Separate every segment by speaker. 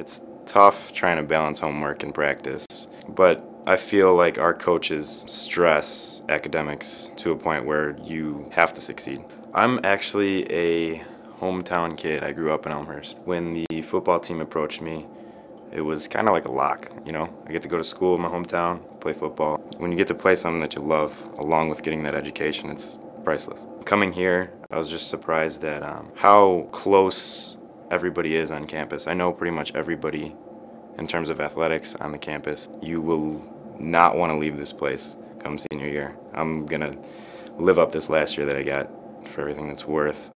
Speaker 1: It's tough trying to balance homework and practice, but I feel like our coaches stress academics to a point where you have to succeed. I'm actually a hometown kid. I grew up in Elmhurst. When the football team approached me, it was kind of like a lock, you know? I get to go to school in my hometown, play football. When you get to play something that you love, along with getting that education, it's priceless. Coming here, I was just surprised at how close everybody is on campus. I know pretty much everybody in terms of athletics on the campus. You will not want to leave this place come senior year. I'm going to live up this last year that I got for everything that's worth.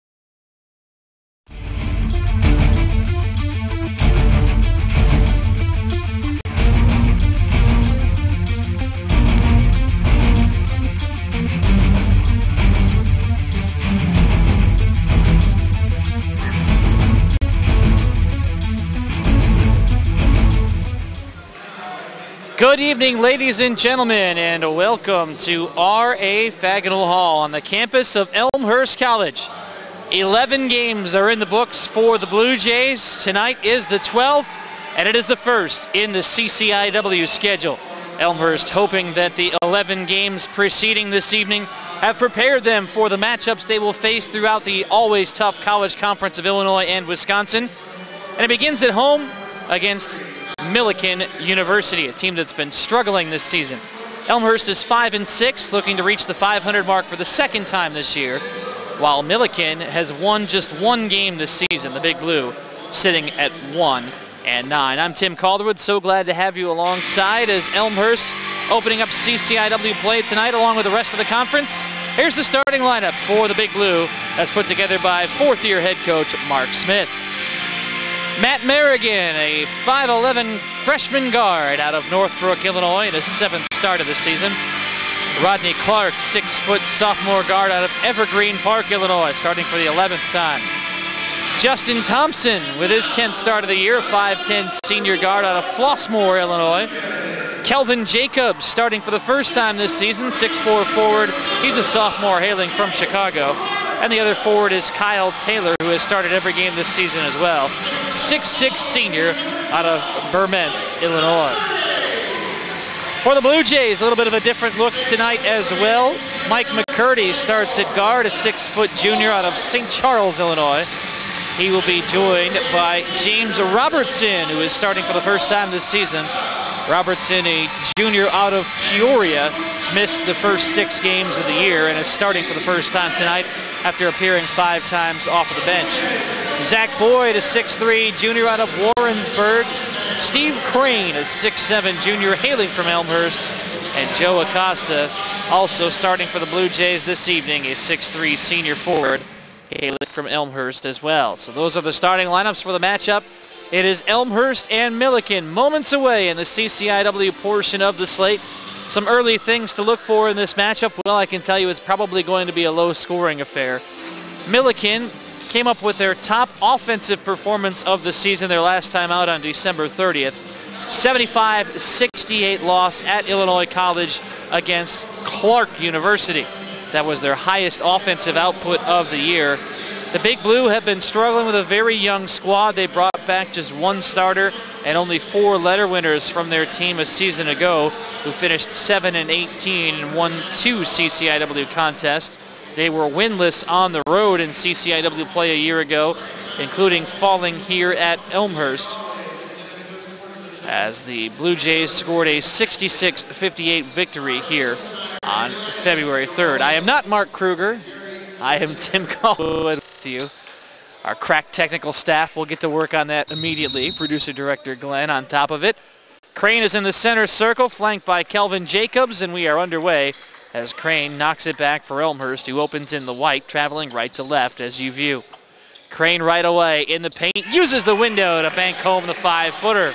Speaker 2: Good evening, ladies and gentlemen, and welcome to R.A. Faginal Hall on the campus of Elmhurst College. 11 games are in the books for the Blue Jays. Tonight is the 12th, and it is the first in the CCIW schedule. Elmhurst hoping that the 11 games preceding this evening have prepared them for the matchups they will face throughout the always tough College Conference of Illinois and Wisconsin. And it begins at home against Millikan University, a team that's been struggling this season. Elmhurst is 5-6, looking to reach the 500 mark for the second time this year, while Millikan has won just one game this season, the Big Blue, sitting at 1-9. I'm Tim Calderwood, so glad to have you alongside as Elmhurst opening up CCIW play tonight along with the rest of the conference. Here's the starting lineup for the Big Blue as put together by fourth-year head coach Mark Smith. Matt Merrigan, a 5'11" freshman guard out of Northbrook, Illinois, in his 7th start of the season. Rodney Clark, 6-foot sophomore guard out of Evergreen Park, Illinois, starting for the 11th time. Justin Thompson, with his 10th start of the year, 5'10" senior guard out of Flossmoor, Illinois. Kelvin Jacobs, starting for the first time this season, 6'4" forward. He's a sophomore hailing from Chicago. And the other forward is Kyle Taylor, who has started every game this season as well. 6'6" senior out of Berment, Illinois. For the Blue Jays, a little bit of a different look tonight as well. Mike McCurdy starts at guard, a 6-foot junior out of St. Charles, Illinois. He will be joined by James Robertson, who is starting for the first time this season. Robertson, a junior out of Peoria, missed the first 6 games of the year and is starting for the first time tonight after appearing 5 times off of the bench. Zach Boyd, a 6'3" junior out of Warrensburg. Steve Crane, a 6'7" junior hailing from Elmhurst. And Joe Acosta, also starting for the Blue Jays this evening, a 6'3" senior forward hailing from Elmhurst as well. So those are the starting lineups for the matchup. It is Elmhurst and Millikan moments away in the CCIW portion of the slate. Some early things to look for in this matchup. Well, I can tell you it's probably going to be a low-scoring affair. Millikan came up with their top offensive performance of the season their last time out on December 30th. 75-68 loss at Illinois College against Clark University. That was their highest offensive output of the year. The Big Blue have been struggling with a very young squad. They brought back just 1 starter and only 4 letter winners from their team a season ago, who finished 7-18 and won 2 CCIW contests. They were winless on the road in CCIW play a year ago, including falling here at Elmhurst, as the Blue Jays scored a 66-58 victory here on February 3rd. I am not Mark Kruger. I am Tim Calderwood with you. Our crack technical staff will get to work on that immediately. Producer-director Glenn on top of it. Crane is in the center circle, flanked by Kelvin Jacobs, and we are underway as Crane knocks it back for Elmhurst, who opens in the white, traveling right to left as you view. Crane right away in the paint, uses the window to bank home the 5-footer.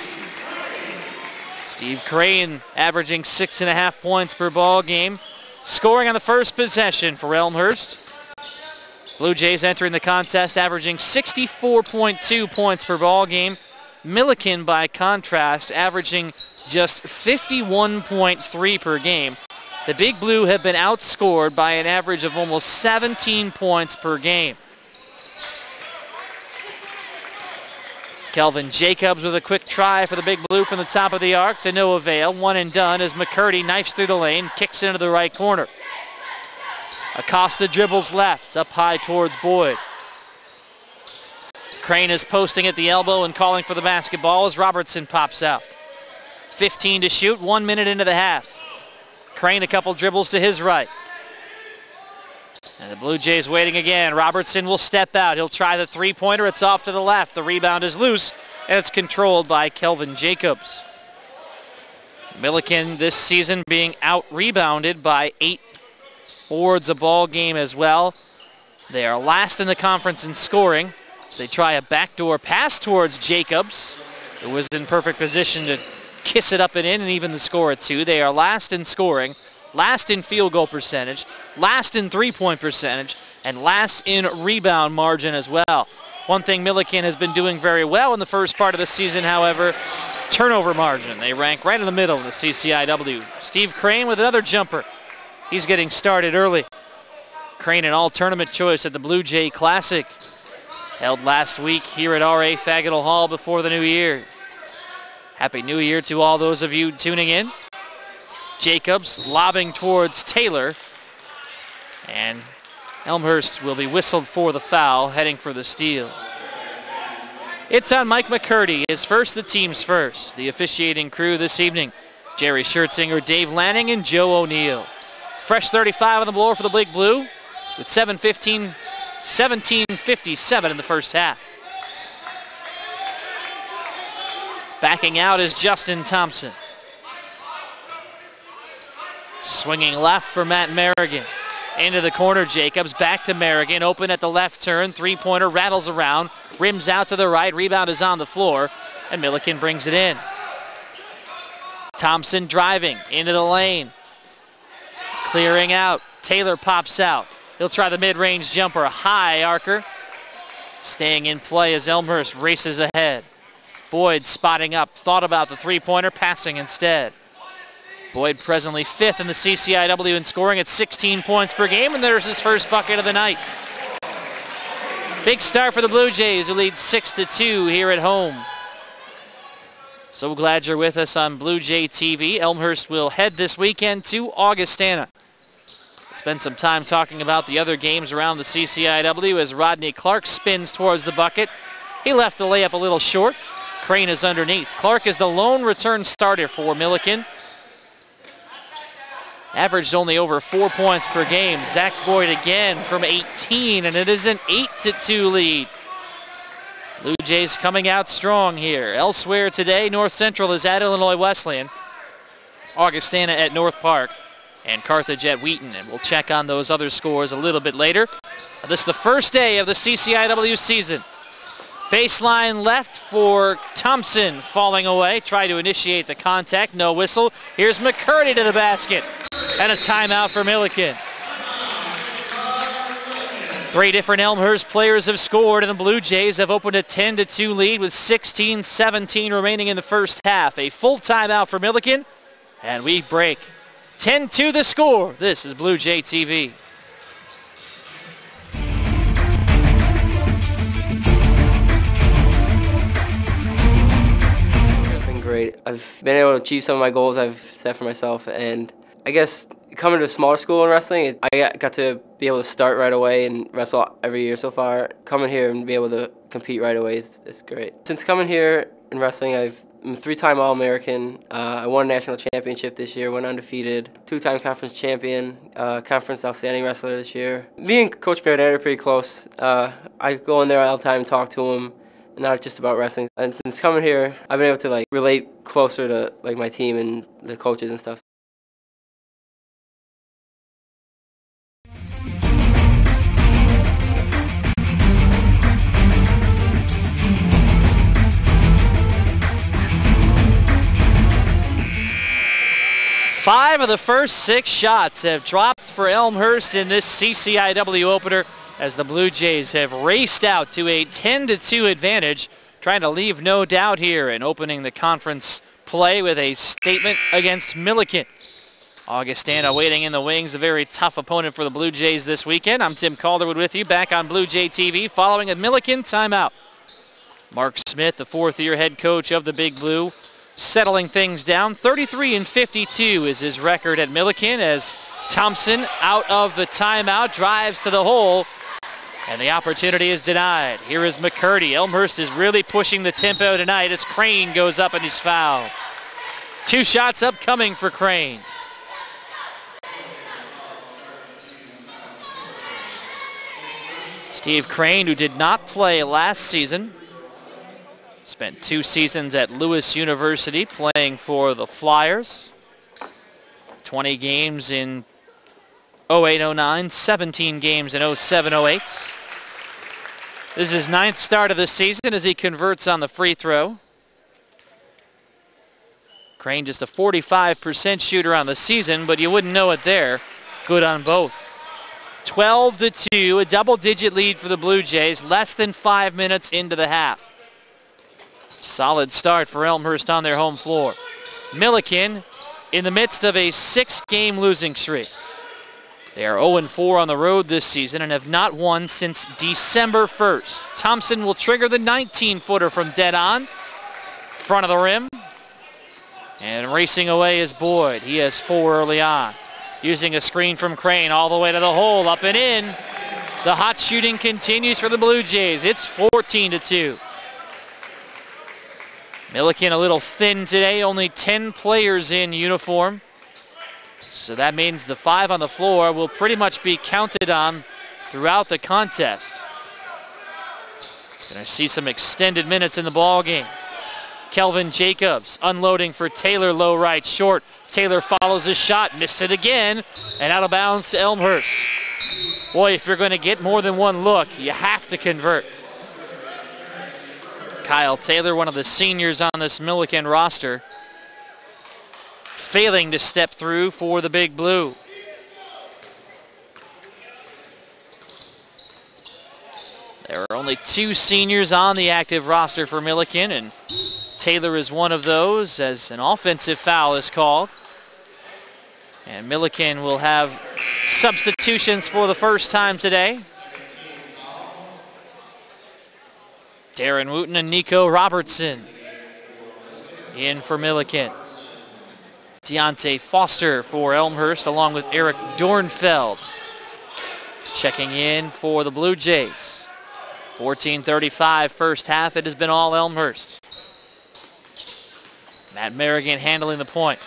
Speaker 2: Steve Crane averaging 6.5 points per ball game, scoring on the first possession for Elmhurst. Blue Jays entering the contest averaging 64.2 points per ball game. Millikan, by contrast, averaging just 51.3 per game. The Big Blue have been outscored by an average of almost 17 points per game. Kelvin Jacobs with a quick try for the Big Blue from the top of the arc to no avail. One and done as McCurdy knifes through the lane, kicks into the right corner. Acosta dribbles left, up high towards Boyd. Crane is posting at the elbow and calling for the basketball as Robertson pops out. 15 to shoot, 1 minute into the half. Crane a couple dribbles to his right. And the Blue Jays waiting again. Robertson will step out. He'll try the three-pointer. It's off to the left. The rebound is loose, and it's controlled by Kelvin Jacobs. Millikan this season being out-rebounded by 8 boards a ball game as well. They are last in the conference in scoring. So they try a backdoor pass towards Jacobs, who was in perfect position to kiss it up and in and even the score at 2. They are last in scoring, last in field goal percentage, last in three-point percentage, and last in rebound margin as well. One thing Millikan has been doing very well in the first part of the season, however, turnover margin. They rank right in the middle of the CCIW. Steve Crane with another jumper. He's getting started early. Crane an all-tournament choice at the Blue Jay Classic, held last week here at R.A. Fagenal Hall before the new year. Happy New Year to all those of you tuning in. Jacobs lobbing towards Taylor, and Elmhurst will be whistled for the foul, heading for the steal. It's on Mike McCurdy, his first, the team's first. The officiating crew this evening, Jerry Schertzinger, Dave Lanning, and Joe O'Neill. Fresh 35 on the blower for the Big Blue with 17:57 in the first half. Backing out is Justin Thompson. Swinging left for Matt Merrigan. Into the corner, Jacobs, back to Merrigan, open at the left turn, three-pointer rattles around, rims out to the right, rebound is on the floor, and Millikan brings it in. Thompson driving into the lane. Clearing out, Taylor pops out. He'll try the mid-range jumper, a high arcer. Staying in play as Elmhurst races ahead. Boyd spotting up, thought about the three-pointer, passing instead. Boyd presently 5th in the CCIW in scoring at 16 points per game, and there's his first bucket of the night. Big start for the Blue Jays, who lead 6-2 here at home. So glad you're with us on Blue Jay TV. Elmhurst will head this weekend to Augustana. Spend some time talking about the other games around the CCIW as Rodney Clark spins towards the bucket. He left the layup a little short. Crane is underneath. Clark is the lone return starter for Millikan. Averaged only over 4 points per game. Zach Boyd again from 18, and it is an 8-2 lead. Blue Jays coming out strong here. Elsewhere today, North Central is at Illinois Wesleyan, Augustana at North Park, and Carthage at Wheaton. And we'll check on those other scores a little bit later. This is the first day of the CCIW season. Baseline left for Thompson, falling away. Tried to initiate the contact, no whistle. Here's McCurdy to the basket, and a timeout for Millikan. 3 different Elmhurst players have scored, and the Blue Jays have opened a 10-2 lead with 16:17 remaining in the first half. A full timeout for Millikan, and we break. 10-2 the score. This is Blue Jay TV.
Speaker 3: It's been great. I've been able to achieve some of my goals I've set for myself, and I guess coming to a smaller school in wrestling, I got to be able to start right away and wrestle every year so far. Coming here and be able to compete right away is great. Since coming here in wrestling, I'm a 3-time All-American. I won a national championship this year, went undefeated. 2-time conference champion, conference outstanding wrestler this year. Me and Coach Marinette are pretty close. I go in there all the time and talk to him, not just about wrestling. And since coming here, I've been able to relate closer to my team and the coaches and stuff.
Speaker 2: Five of the first 6 shots have dropped for Elmhurst in this CCIW opener as the Blue Jays have raced out to a 10-2 advantage, trying to leave no doubt here in opening the conference play with a statement against Millikan. Augustana waiting in the wings, a very tough opponent for the Blue Jays this weekend. I'm Tim Calderwood with you back on Blue Jay TV following a Millikan timeout. Mark Smith, the fourth-year head coach of the Big Blue, settling things down. 33-52 is his record at Millikan as Thompson out of the timeout, drives to the hole, and the opportunity is denied. Here is McCurdy. Elmhurst is really pushing the tempo tonight as Crane goes up and he's fouled. 2 shots upcoming for Crane. Steve Crane, who did not play last season, spent 2 seasons at Lewis University playing for the Flyers. 20 games in 08-09, 17 games in 07-08. This is his 9th start of the season as he converts on the free throw. Crane just a 45% shooter on the season, but you wouldn't know it there. Good on both. 12-2, a double-digit lead for the Blue Jays, less than 5 minutes into the half. Solid start for Elmhurst on their home floor. Millikan in the midst of a 6-game losing streak. They are 0-4 on the road this season and have not won since December 1st. Thompson will trigger the 19-footer from dead on, front of the rim. And racing away is Boyd. He has 4 early on. Using a screen from Crane all the way to the hole, up and in. The hot shooting continues for the Blue Jays. It's 14-2. Millikan a little thin today, only 10 players in uniform. So that means the 5 on the floor will pretty much be counted on throughout the contest. Gonna see some extended minutes in the ball game. Kelvin Jacobs unloading for Taylor, low right, short. Taylor follows his shot, missed it again, and out of bounds to Elmhurst. Boy, if you're going to get more than one look, you have to convert. Kyle Taylor, one of the seniors on this Millikan roster, failing to step through for the Big Blue. There are only 2 seniors on the active roster for Millikan, and Taylor is one of those as an offensive foul is called. And Millikan will have substitutions for the first time today. Darren Wooten and Nico Robertson in for Millikan. Deontay Foster for Elmhurst along with Eric Dornfeld checking in for the Blue Jays. 14:35 first half. It has been all Elmhurst. Matt Merrigan handling the point.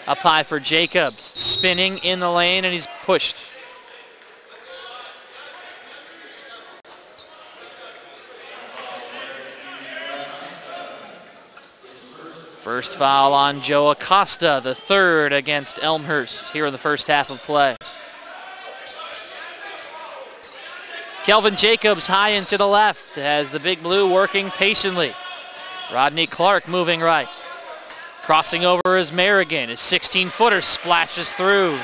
Speaker 2: Up high for Jacobs, spinning in the lane, and he's pushed. First foul on Joe Acosta, the 3rd against Elmhurst here in the first half of play. Kelvin Jacobs high and to the left as the Big Blue working patiently. Rodney Clark moving right. Crossing over is Merrigan. His 16-footer splashes through.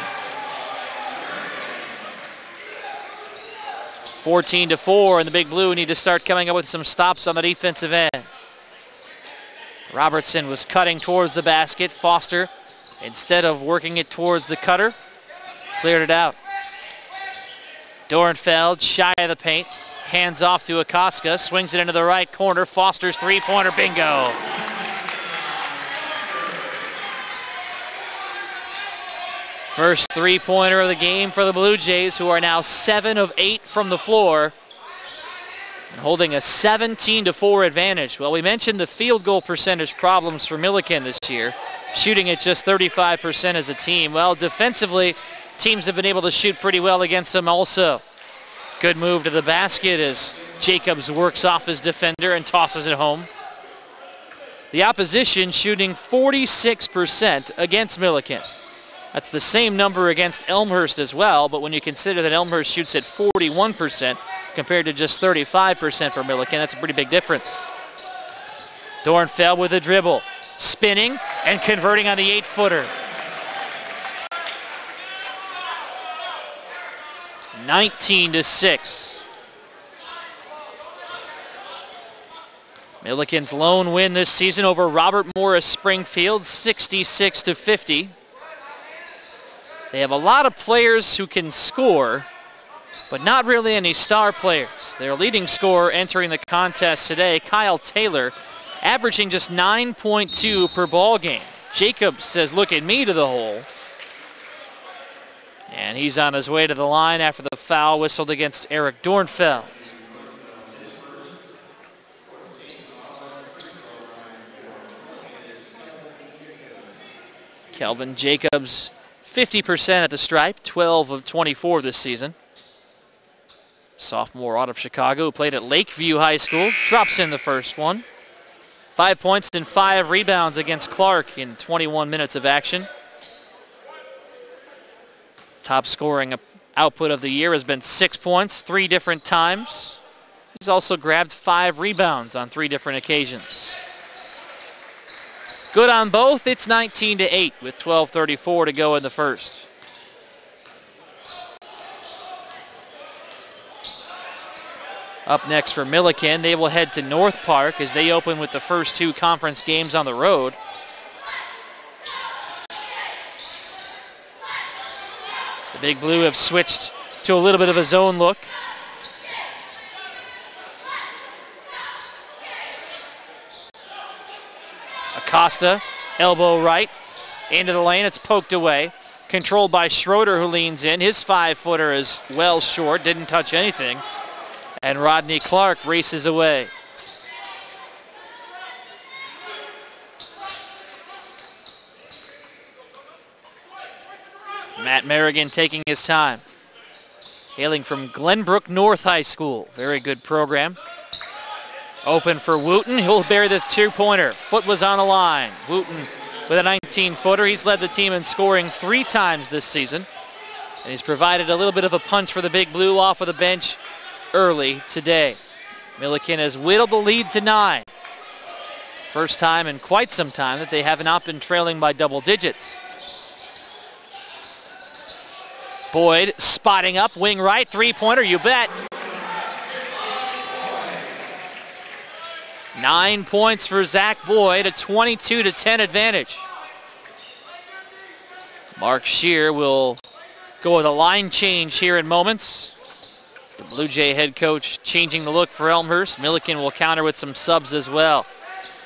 Speaker 2: 14-4, and the Big Blue need to start coming up with some stops on the defensive end. Robertson was cutting towards the basket. Foster, instead of working it towards the cutter, cleared it out. Dornfeld shy of the paint. Hands off to Acosta. Swings it into the right corner. Foster's 3-pointer, bingo. First 3-pointer of the game for the Blue Jays, who are now 7 of 8 from the floor and holding a 17-4 advantage. Well, we mentioned the field goal percentage problems for Millikan this year, shooting at just 35% as a team. Well, defensively, teams have been able to shoot pretty well against them also. Good move to the basket as Jacobs works off his defender and tosses it home. The opposition shooting 46% against Millikan. That's the same number against Elmhurst as well, but when you consider that Elmhurst shoots at 41% compared to just 35% for Millikan, that's a pretty big difference. Dornfeld with a dribble, spinning and converting on the 8-footer. 19-6. Millikan's lone win this season over Robert Morris Springfield, 66-50. They have a lot of players who can score, but not really any star players. Their leading scorer entering the contest today, Kyle Taylor, averaging just 9.2 per ball game. Jacobs says, "Look at me," to the hole. And he's on his way to the line after the foul whistled against Eric Dornfeld. Kelvin Jacobs, 50% at the stripe, 12 of 24 this season. Sophomore out of Chicago, who played at Lakeview High School, drops in the first one. 5 points and 5 rebounds against Clark in 21 minutes of action. Top scoring output of the year has been 6 points, 3 different times. He's also grabbed 5 rebounds on 3 different occasions. Good on both. It's 19-8 with 12:34 to go in the first. Up next for Millikan, they will head to North Park as they open with the first 2 conference games on the road. The Big Blue have switched to a little bit of a zone look. Acosta, elbow right, into the lane, it's poked away. Controlled by Schroeder, who leans in. His 5-footer is well short, didn't touch anything. And Rodney Clark races away. Matt Merrigan taking his time. Hailing from Glenbrook North High School. Very good program. Open for Wooten. He'll bury the 2-pointer. Foot was on the line. Wooten with a 19-footer. He's led the team in scoring 3 times this season. And he's provided a little bit of a punch for the Big Blue off of the bench early today. Millikan has whittled the lead to 9. First time in quite some time that they have not been trailing by double digits. Boyd spotting up, wing right, 3-pointer, you bet. 9 points for Zach Boyd, a 22-10 advantage. Mark Scheer will go with a line change here in moments. The Blue Jay head coach changing the look for Elmhurst. Millikan will counter with some subs as well.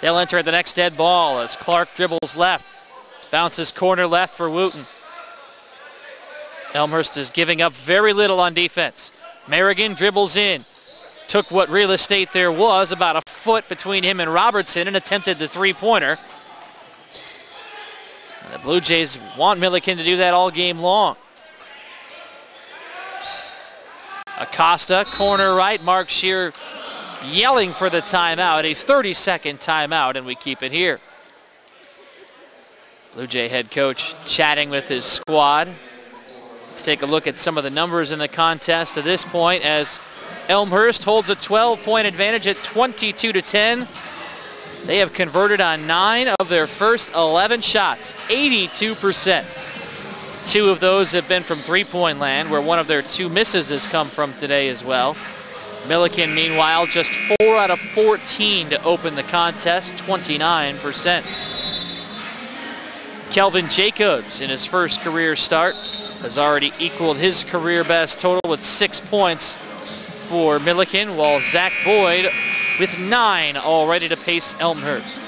Speaker 2: They'll enter at the next dead ball as Clark dribbles left. Bounces corner left for Wooten. Elmhurst is giving up very little on defense. Merrigan dribbles in. Took what real estate there was, about a foot between him and Robertson, and attempted the 3-pointer. The Blue Jays want Millikan to do that all game long. Acosta, corner right, Mark Scheer yelling for the timeout, a 30-second timeout, and we keep it here. Blue Jay head coach chatting with his squad. Let's take a look at some of the numbers in the contest to this point as Elmhurst holds a 12-point advantage at 22-10. They have converted on 9 of their first 11 shots, 82%. 2 of those have been from three-point land, where one of their 2 misses has come from today as well. Millikan, meanwhile, just 4 out of 14 to open the contest, 29%. Kelvin Jacobs, in his first career start, has already equaled his career best total with 6 points for Millikan, while Zach Boyd with 9 all ready to pace Elmhurst.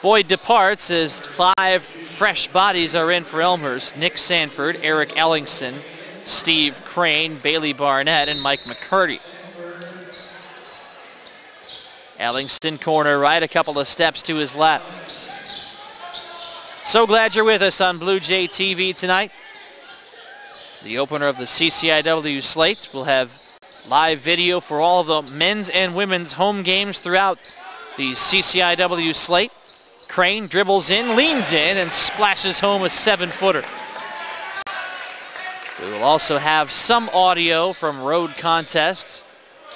Speaker 2: Boyd departs as 5 fresh bodies are in for Elmhurst. Nick Sanford, Eric Ellingson, Steve Crane, Bailey Barnett, and Mike McCurdy. Ellingson corner right, a couple of steps to his left. So glad you're with us on Blue Jay TV tonight. The opener of the CCIW slate will have live video for all of the men's and women's home games throughout the CCIW slate. Crane dribbles in, leans in, and splashes home a 7-footer. We will also have some audio from road contests,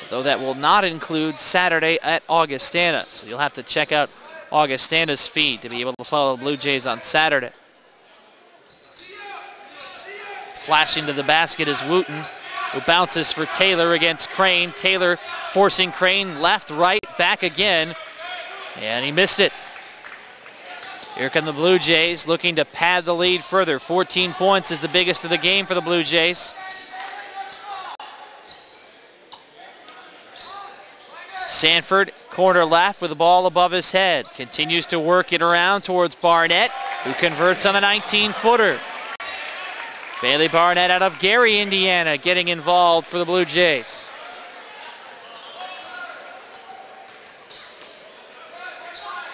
Speaker 2: though that will not include Saturday at Augustana. So you'll have to check out Augustana's feed to be able to follow the Blue Jays on Saturday. Flashing to the basket is Wooten, who bounces for Taylor against Crane. Taylor forcing Crane left, right, back again, and he missed it. Here come the Blue Jays looking to pad the lead further. 14 points is the biggest of the game for the Blue Jays. Sanford, corner left with the ball above his head. Continues to work it around towards Barnett, who converts on the 19-footer. Bailey Barnett out of Gary, Indiana, getting involved for the Blue Jays.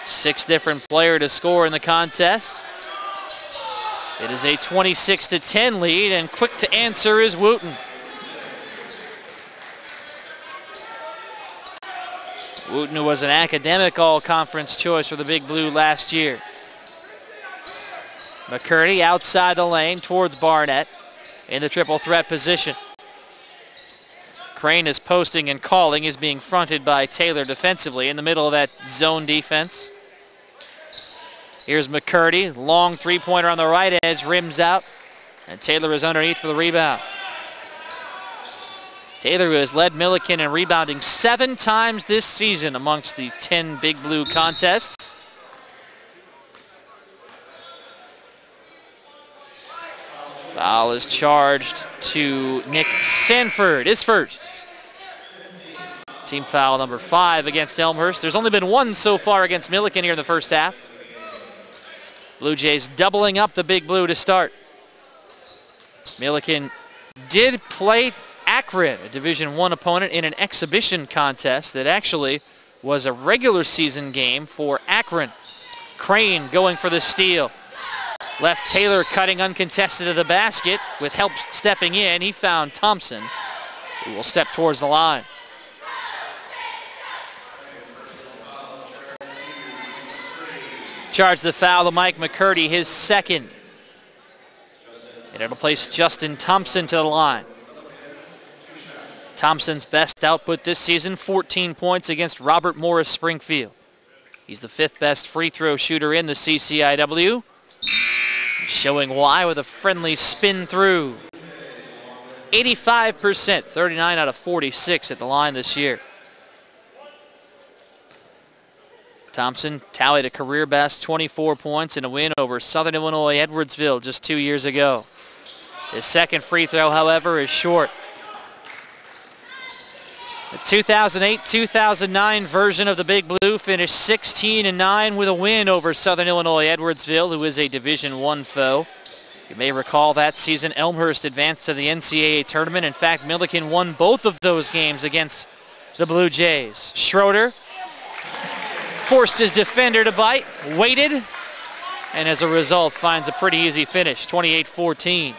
Speaker 2: Sixth different player to score in the contest. It is a 26-10 lead, and quick to answer is Wooten. Wooten, who was an academic all-conference choice for the Big Blue last year. McCurdy outside the lane towards Barnett in the triple threat position. Crane is posting and calling. He's being fronted by Taylor defensively in the middle of that zone defense. Here's McCurdy, long three-pointer on the right edge, rims out, and Taylor is underneath for the rebound. Taylor, who has led Millikan in rebounding 7 times this season amongst the 10 Big Blue contests. Foul is charged to Nick Sanford, his first. Team foul number 5 against Elmhurst. There's only been 1 so far against Millikan here in the first half. Blue Jays doubling up the Big Blue to start. Millikan did play Akron, a Division I opponent, in an exhibition contest that actually was a regular season game for Akron. Crane going for the steal. Left Taylor cutting uncontested to the basket with help stepping in. He found Thompson, who will step towards the line. Charge the foul to Mike McCurdy, his second. And it'll place Justin Thompson to the line. Thompson's best output this season, 14 points against Robert Morris Springfield. He's the 5th best free throw shooter in the CCIW. Showing why with a friendly spin through. 85%, 39 out of 46 at the line this year. Thompson tallied a career best 24 points in a win over Southern Illinois Edwardsville just 2 years ago. His second free throw, however, is short. The 2008-2009 version of the Big Blue finished 16-9 with a win over Southern Illinois Edwardsville, who is a Division I foe. You may recall that season Elmhurst advanced to the NCAA tournament. In fact, Millikan won both of those games against the Blue Jays. Schroeder forced his defender to bite, waited, and as a result finds a pretty easy finish, 28-14.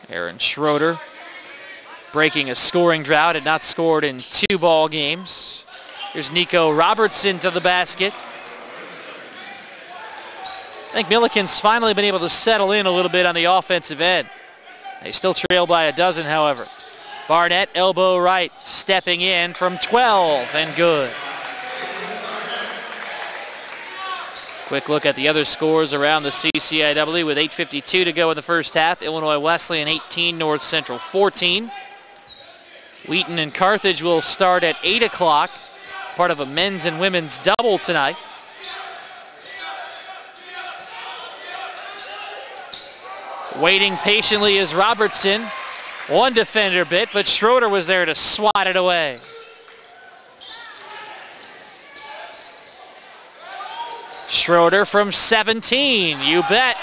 Speaker 2: Aaron Schroeder breaking a scoring drought, had not scored in 2 ball games. Here's Nico Robertson to the basket. I think Millikan's finally been able to settle in a little bit on the offensive end. They still trail by a dozen, however. Barnett, elbow right, stepping in from 12, and good. Quick look at the other scores around the CCIW with 8:52 to go in the first half. Illinois Wesleyan 18, North Central 14. Wheaton and Carthage will start at 8 o'clock, part of a men's and women's double tonight. Waiting patiently is Robertson. One defender bit, but Schroeder was there to swat it away. Schroeder from 17, you bet.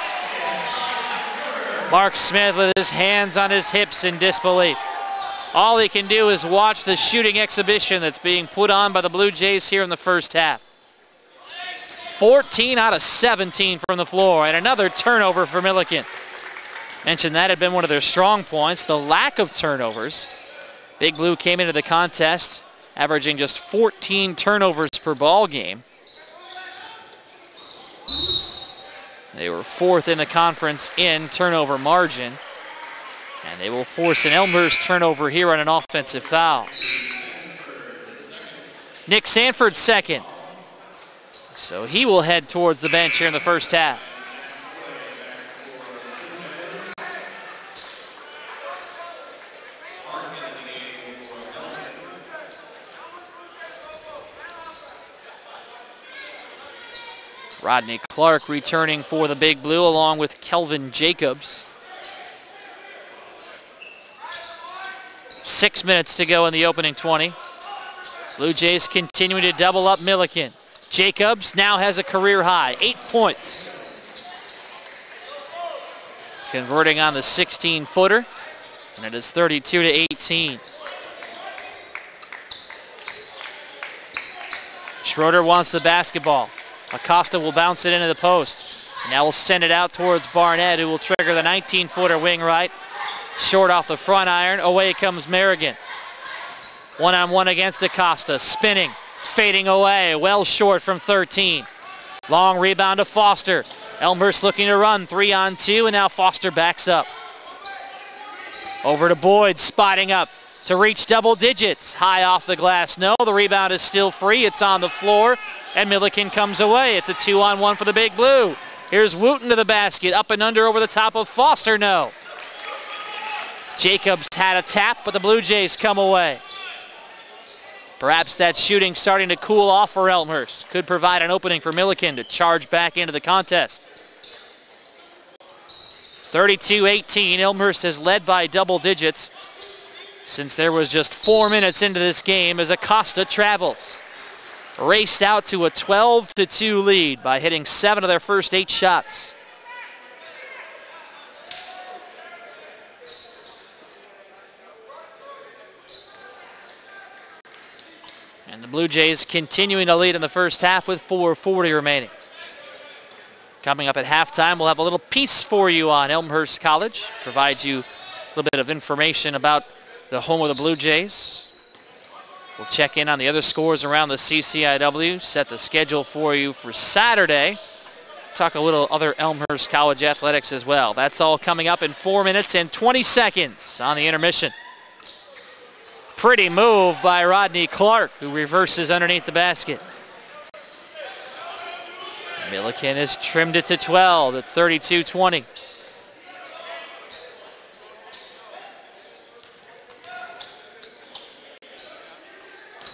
Speaker 2: Mark Smith with his hands on his hips in disbelief. All he can do is watch the shooting exhibition that's being put on by the Blue Jays here in the first half. 14 out of 17 from the floor, and another turnover for Millikan. Mentioned that had been one of their strong points, the lack of turnovers. Big Blue came into the contest averaging just 14 turnovers per ball game. They were 4th in the conference in turnover margin, and they will force an Elmhurst turnover here on an offensive foul. Nick Sanford second, so he will head towards the bench here in the first half. Rodney Clark returning for the Big Blue along with Kelvin Jacobs. 6 minutes to go in the opening 20. Blue Jays continuing to double up Millikan. Jacobs now has a career high, 8 points. Converting on the 16-footer, and it is 32-18. Schroeder wants the basketball. Acosta will bounce it into the post. And now will send it out towards Barnett, who will trigger the 19-footer wing right. Short off the front iron. Away comes Millikan. One-on-one against Acosta. Spinning. Fading away. Well short from 13. Long rebound to Foster. Elmhurst looking to run. 3-on-2, and now Foster backs up. Over to Boyd, spotting up to reach double digits. High off the glass. No, the rebound is still free. It's on the floor. And Millikan comes away. It's a 2-on-1 for the Big Blue. Here's Wooten to the basket. Up and under over the top of Foster. No. Jacobs had a tap, but the Blue Jays come away. Perhaps that shooting starting to cool off for Elmhurst. Could provide an opening for Millikan to charge back into the contest. 32-18. Elmhurst has led by double digits since there was just 4 minutes into this game as Acosta travels. Raced out to a 12-2 lead by hitting 7 of their first 8 shots. And the Blue Jays continuing to lead in the first half with 4:40 remaining. Coming up at halftime, we'll have a little piece for you on Elmhurst College. Provide you a little bit of information about the home of the Blue Jays. We'll check in on the other scores around the CCIW, set the schedule for you for Saturday. Talk a little other Elmhurst College athletics as well. That's all coming up in 4 minutes and 20 seconds on the intermission. Pretty move by Rodney Clark, who reverses underneath the basket. Millikan has trimmed it to 12 at 32-20.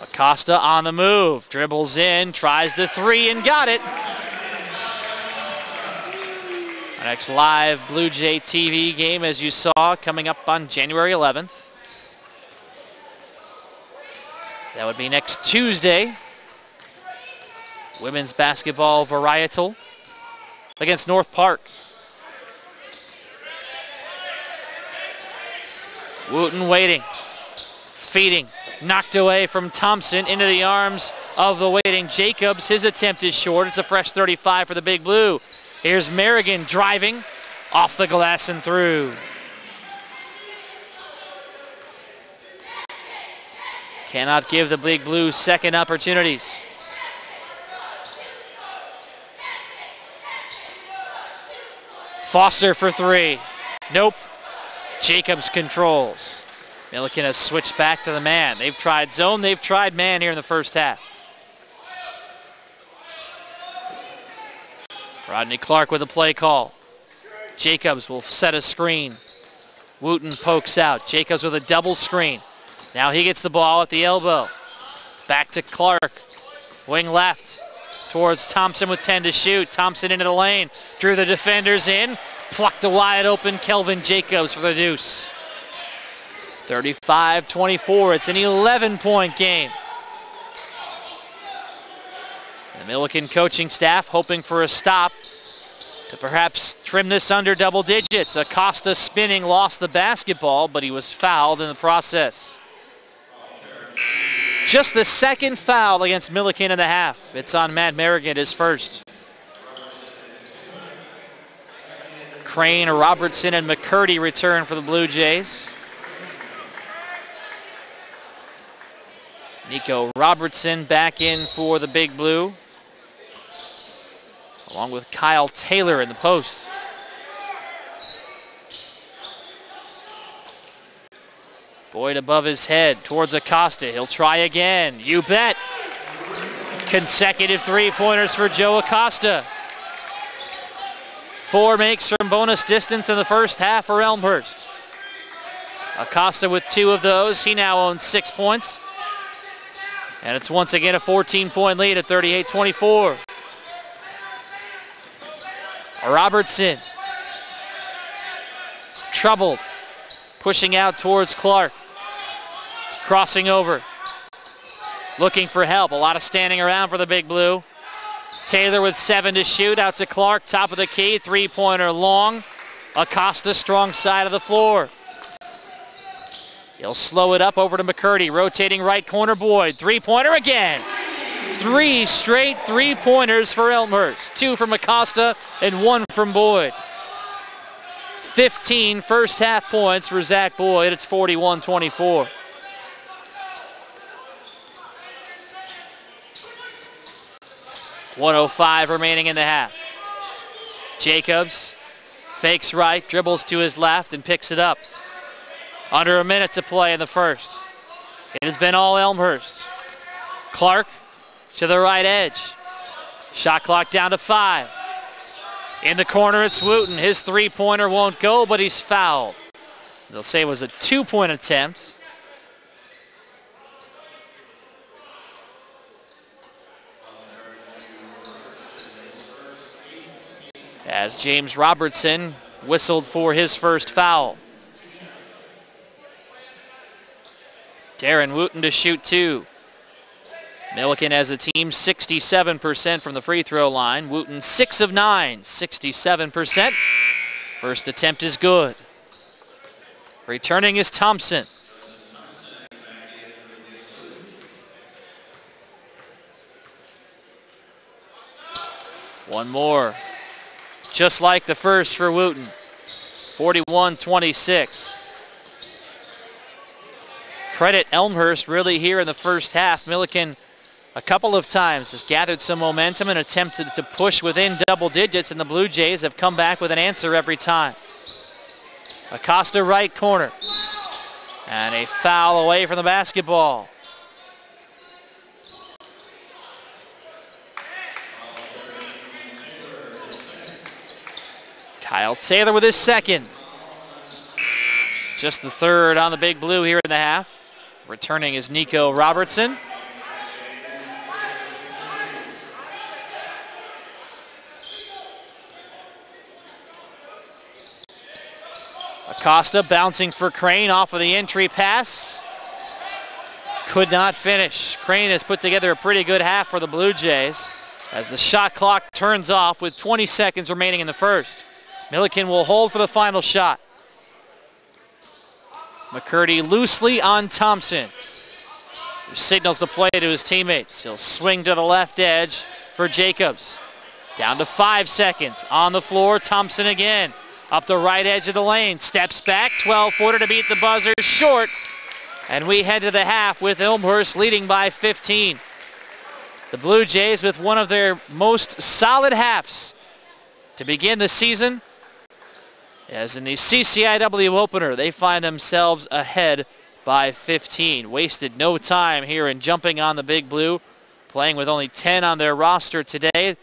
Speaker 2: Acosta on the move, dribbles in, tries the 3 and got it. Our next live Blue Jay TV game, as you saw, coming up on January 11th. That would be next Tuesday. Women's basketball varietal against North Park. Wooten waiting, feeding. Knocked away from Thompson into the arms of the waiting Jacobs. His attempt is short. It's a fresh 35 for the Big Blue. Here's Millikan driving off the glass and through. Cannot give the Big Blue second opportunities. Foster for 3. Nope. Jacobs controls. Millikan has switched back to the man. They've tried zone, they've tried man here in the first half. Rodney Clark with a play call. Jacobs will set a screen. Wooten pokes out. Jacobs with a double screen. Now he gets the ball at the elbow. Back to Clark. Wing left towards Thompson with 10 to shoot. Thompson into the lane. Drew the defenders in. Plucked a wide open Kelvin Jacobs for the deuce. 35-24. It's an 11-point game. The Millikan coaching staff hoping for a stop to perhaps trim this under double digits. Acosta spinning, lost the basketball, but he was fouled in the process. Just the second foul against Millikan in the half. It's on Matt Millikan, his first. Crane, Robertson, and McCurdy return for the Blue Jays. Nico Robertson back in for the Big Blue, along with Kyle Taylor in the post. Boyd above his head towards Acosta. He'll try again. You bet. Consecutive three-pointers for Joe Acosta. 4 makes from bonus distance in the first half for Elmhurst. Acosta with 2 of those. He now owns 6 points. And it's once again a 14-point lead at 38-24. Robertson. Troubled. Pushing out towards Clark. Crossing over. Looking for help. A lot of standing around for the Big Blue. Taylor with 7 to shoot. Out to Clark. Top of the key. Three-pointer long. Acosta strong side of the floor. He'll slow it up over to McCurdy. Rotating right corner. Boyd. Three-pointer again. 3 straight three-pointers for Elmhurst. 2 from Acosta and 1 from Boyd. 15 first half points for Zach Boyd. It's 41-24. .105 remaining in the half. Jacobs fakes right, dribbles to his left, and picks it up. Under a minute to play in the first. It has been all Elmhurst. Clark to the right edge. Shot clock down to 5. In the corner, it's Wooten. His three-pointer won't go, but he's fouled. They'll say it was a 2-point attempt. As James Robertson whistled for his first foul. Darren Wooten to shoot 2. Millikan as a team 67% from the free throw line. Wooten 6 of 9, 67%. First attempt is good. Returning is Thompson. One more. Just like the first for Wooten. 41-26. Credit Elmhurst really here in the first half. Millikan a couple of times has gathered some momentum and attempted to push within double digits, and the Blue Jays have come back with an answer every time. Acosta right corner. And a foul away from the basketball. Kyle Taylor with his second. Just the third on the Big Blue here in the half. Returning is Nico Robertson. Acosta bouncing for Crane off of the entry pass. Could not finish. Crane has put together a pretty good half for the Blue Jays as the shot clock turns off with 20 seconds remaining in the first. Millikan will hold for the final shot. McCurdy loosely on Thompson, who signals the play to his teammates. He'll swing to the left edge for Jacobs. Down to 5 seconds. On the floor, Thompson again. Up the right edge of the lane. Steps back, 12-footer to beat the buzzer. Short. And we head to the half with Elmhurst leading by 15. The Blue Jays with one of their most solid halves to begin the season. As in the CCIW opener, they find themselves ahead by 15. Wasted no time here in jumping on the Big Blue, playing with only 10 on their roster today.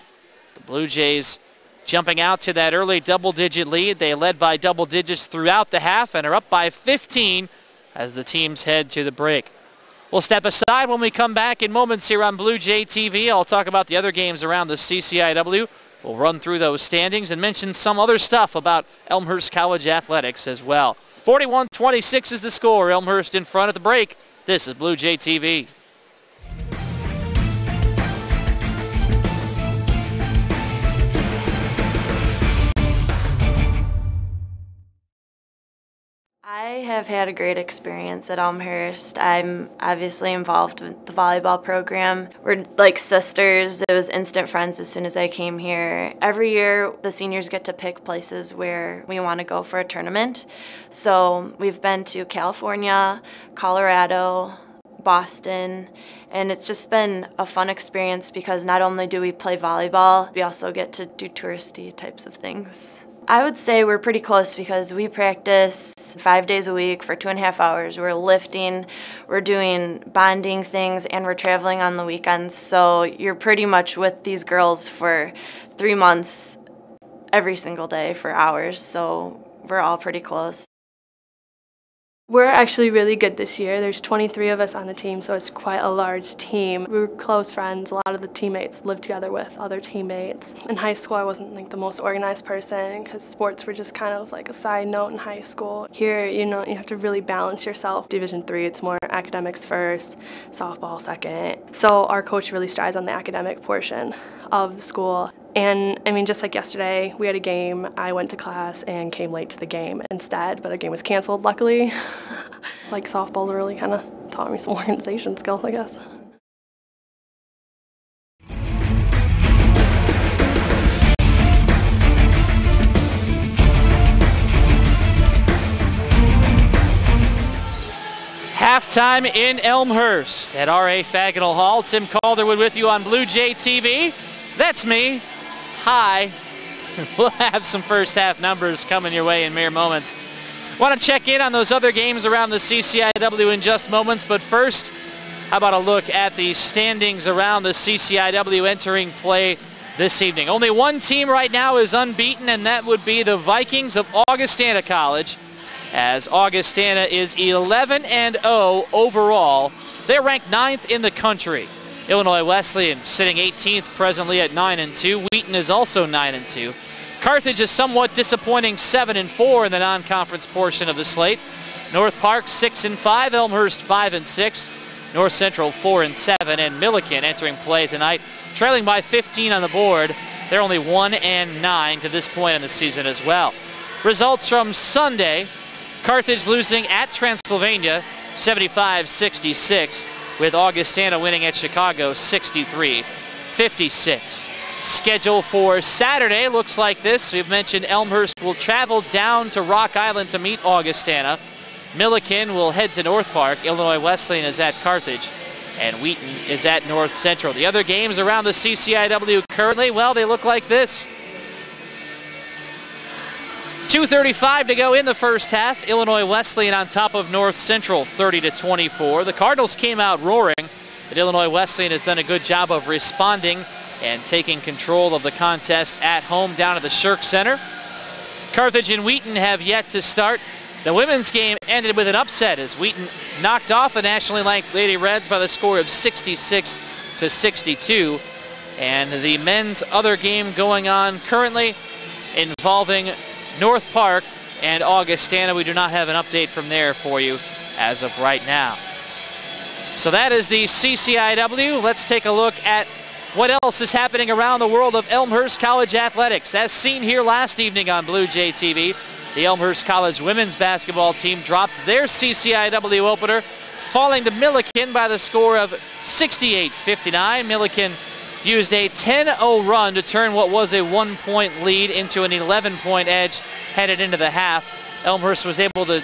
Speaker 2: The Blue Jays jumping out to that early double-digit lead. They led by double digits throughout the half and are up by 15 as the teams head to the break. We'll step aside when we come back in moments here on Blue Jay TV. I'll talk about the other games around the CCIW. We'll run through those standings and mention some other stuff about Elmhurst College athletics as well. 41-26 is the score. Elmhurst in front at the break. This is Blue Jay TV.
Speaker 4: I have had a great experience at Elmhurst. I'm obviously involved with the volleyball program. We're like sisters. It was instant friends as soon as I came here. Every year, the seniors get to pick places where we want to go for a tournament. So we've been to California, Colorado, Boston, and it's just been a fun experience because not only do we play volleyball, we also get to do touristy types of things. I would say we're pretty close because we practice 5 days a week for 2.5 hours. We're lifting, we're doing bonding things, and we're traveling on the weekends. So you're pretty much with these girls for 3 months every single day for hours. So we're all pretty close.
Speaker 5: We're actually really good this year. There's 23 of us on the team, so it's quite a large team. We were close friends. A lot of the teammates lived together with other teammates. In high school, I wasn't like the most organized person because sports were just kind of like a side note in high school. Here, you know, you have to really balance yourself. Division III, it's more academics first, softball second. So our coach really strives on the academic portion of the school. And I mean, just like yesterday, we had a game. I went to class and came late to the game instead, but the game was canceled, luckily. Like softball's really kind of taught me some organization skills, I guess.
Speaker 2: Halftime in Elmhurst at R.A. Faginal Hall. Tim Calderwood with you on Blue Jay TV. That's me. Hi. We'll have some first half numbers coming your way in mere moments. Want to check in on those other games around the CCIW in just moments, but first, how about a look at the standings around the CCIW entering play this evening. Only one team right now is unbeaten, and that would be the Vikings of Augustana College, as Augustana is 11-0 overall. They're ranked 9th in the country. Illinois Wesleyan sitting 18th presently at 9-2. Wheaton is also 9-2. Carthage is somewhat disappointing 7-4 in the non-conference portion of the slate. North Park 6-5, Elmhurst 5-6, North Central 4-7, and Millikan entering play tonight, trailing by 15 on the board. They're only 1-9 to this point in the season as well. Results from Sunday: Carthage losing at Transylvania 75-66. with Augustana winning at Chicago 63-56. Schedule for Saturday looks like this. We've mentioned Elmhurst will travel down to Rock Island to meet Augustana. Millikan will head to North Park. Illinois Wesleyan is at Carthage, and Wheaton is at North Central. The other games around the CCIW currently, well, they look like this. 2:35 to go in the first half. Illinois Wesleyan on top of North Central 30-24. The Cardinals came out roaring, but Illinois Wesleyan has done a good job of responding and taking control of the contest at home down at the Shirk Center. Carthage and Wheaton have yet to start. The women's game ended with an upset as Wheaton knocked off the nationally ranked Lady Reds by the score of 66-62. And the men's other game going on currently involving North Park and Augustana. We do not have an update from there for you as of right now. So that is the CCIW. Let's take a look at what else is happening around the world of Elmhurst College athletics. As seen here last evening on Blue Jay TV, the Elmhurst College women's basketball team dropped their CCIW opener, falling to Millikan by the score of 68-59. Millikan used a 10-0 run to turn what was a 1-point lead into an 11-point edge headed into the half. Elmhurst was able to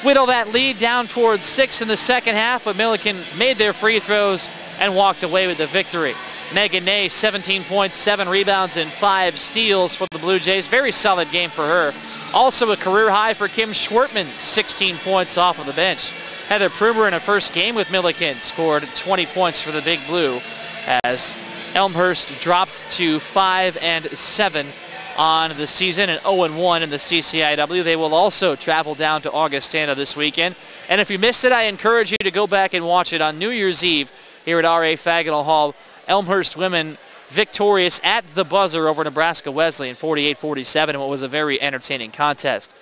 Speaker 2: whittle that lead down towards 6 in the second half, but Millikan made their free throws and walked away with the victory. Megan Ney, 17 points, 7 rebounds, and 5 steals for the Blue Jays. Very solid game for her. Also a career high for Kim Schwartman, 16 points off of the bench. Heather Prumer in her first game with Millikan scored 20 points for the Big Blue as Elmhurst dropped to 5-7 on the season and 0-1 in the CCIW. They will also travel down to Augustana this weekend. And if you missed it, I encourage you to go back and watch it on New Year's Eve here at R.A. Faginal Hall. Elmhurst women victorious at the buzzer over Nebraska Wesleyan, 48-47, in what was a very entertaining contest.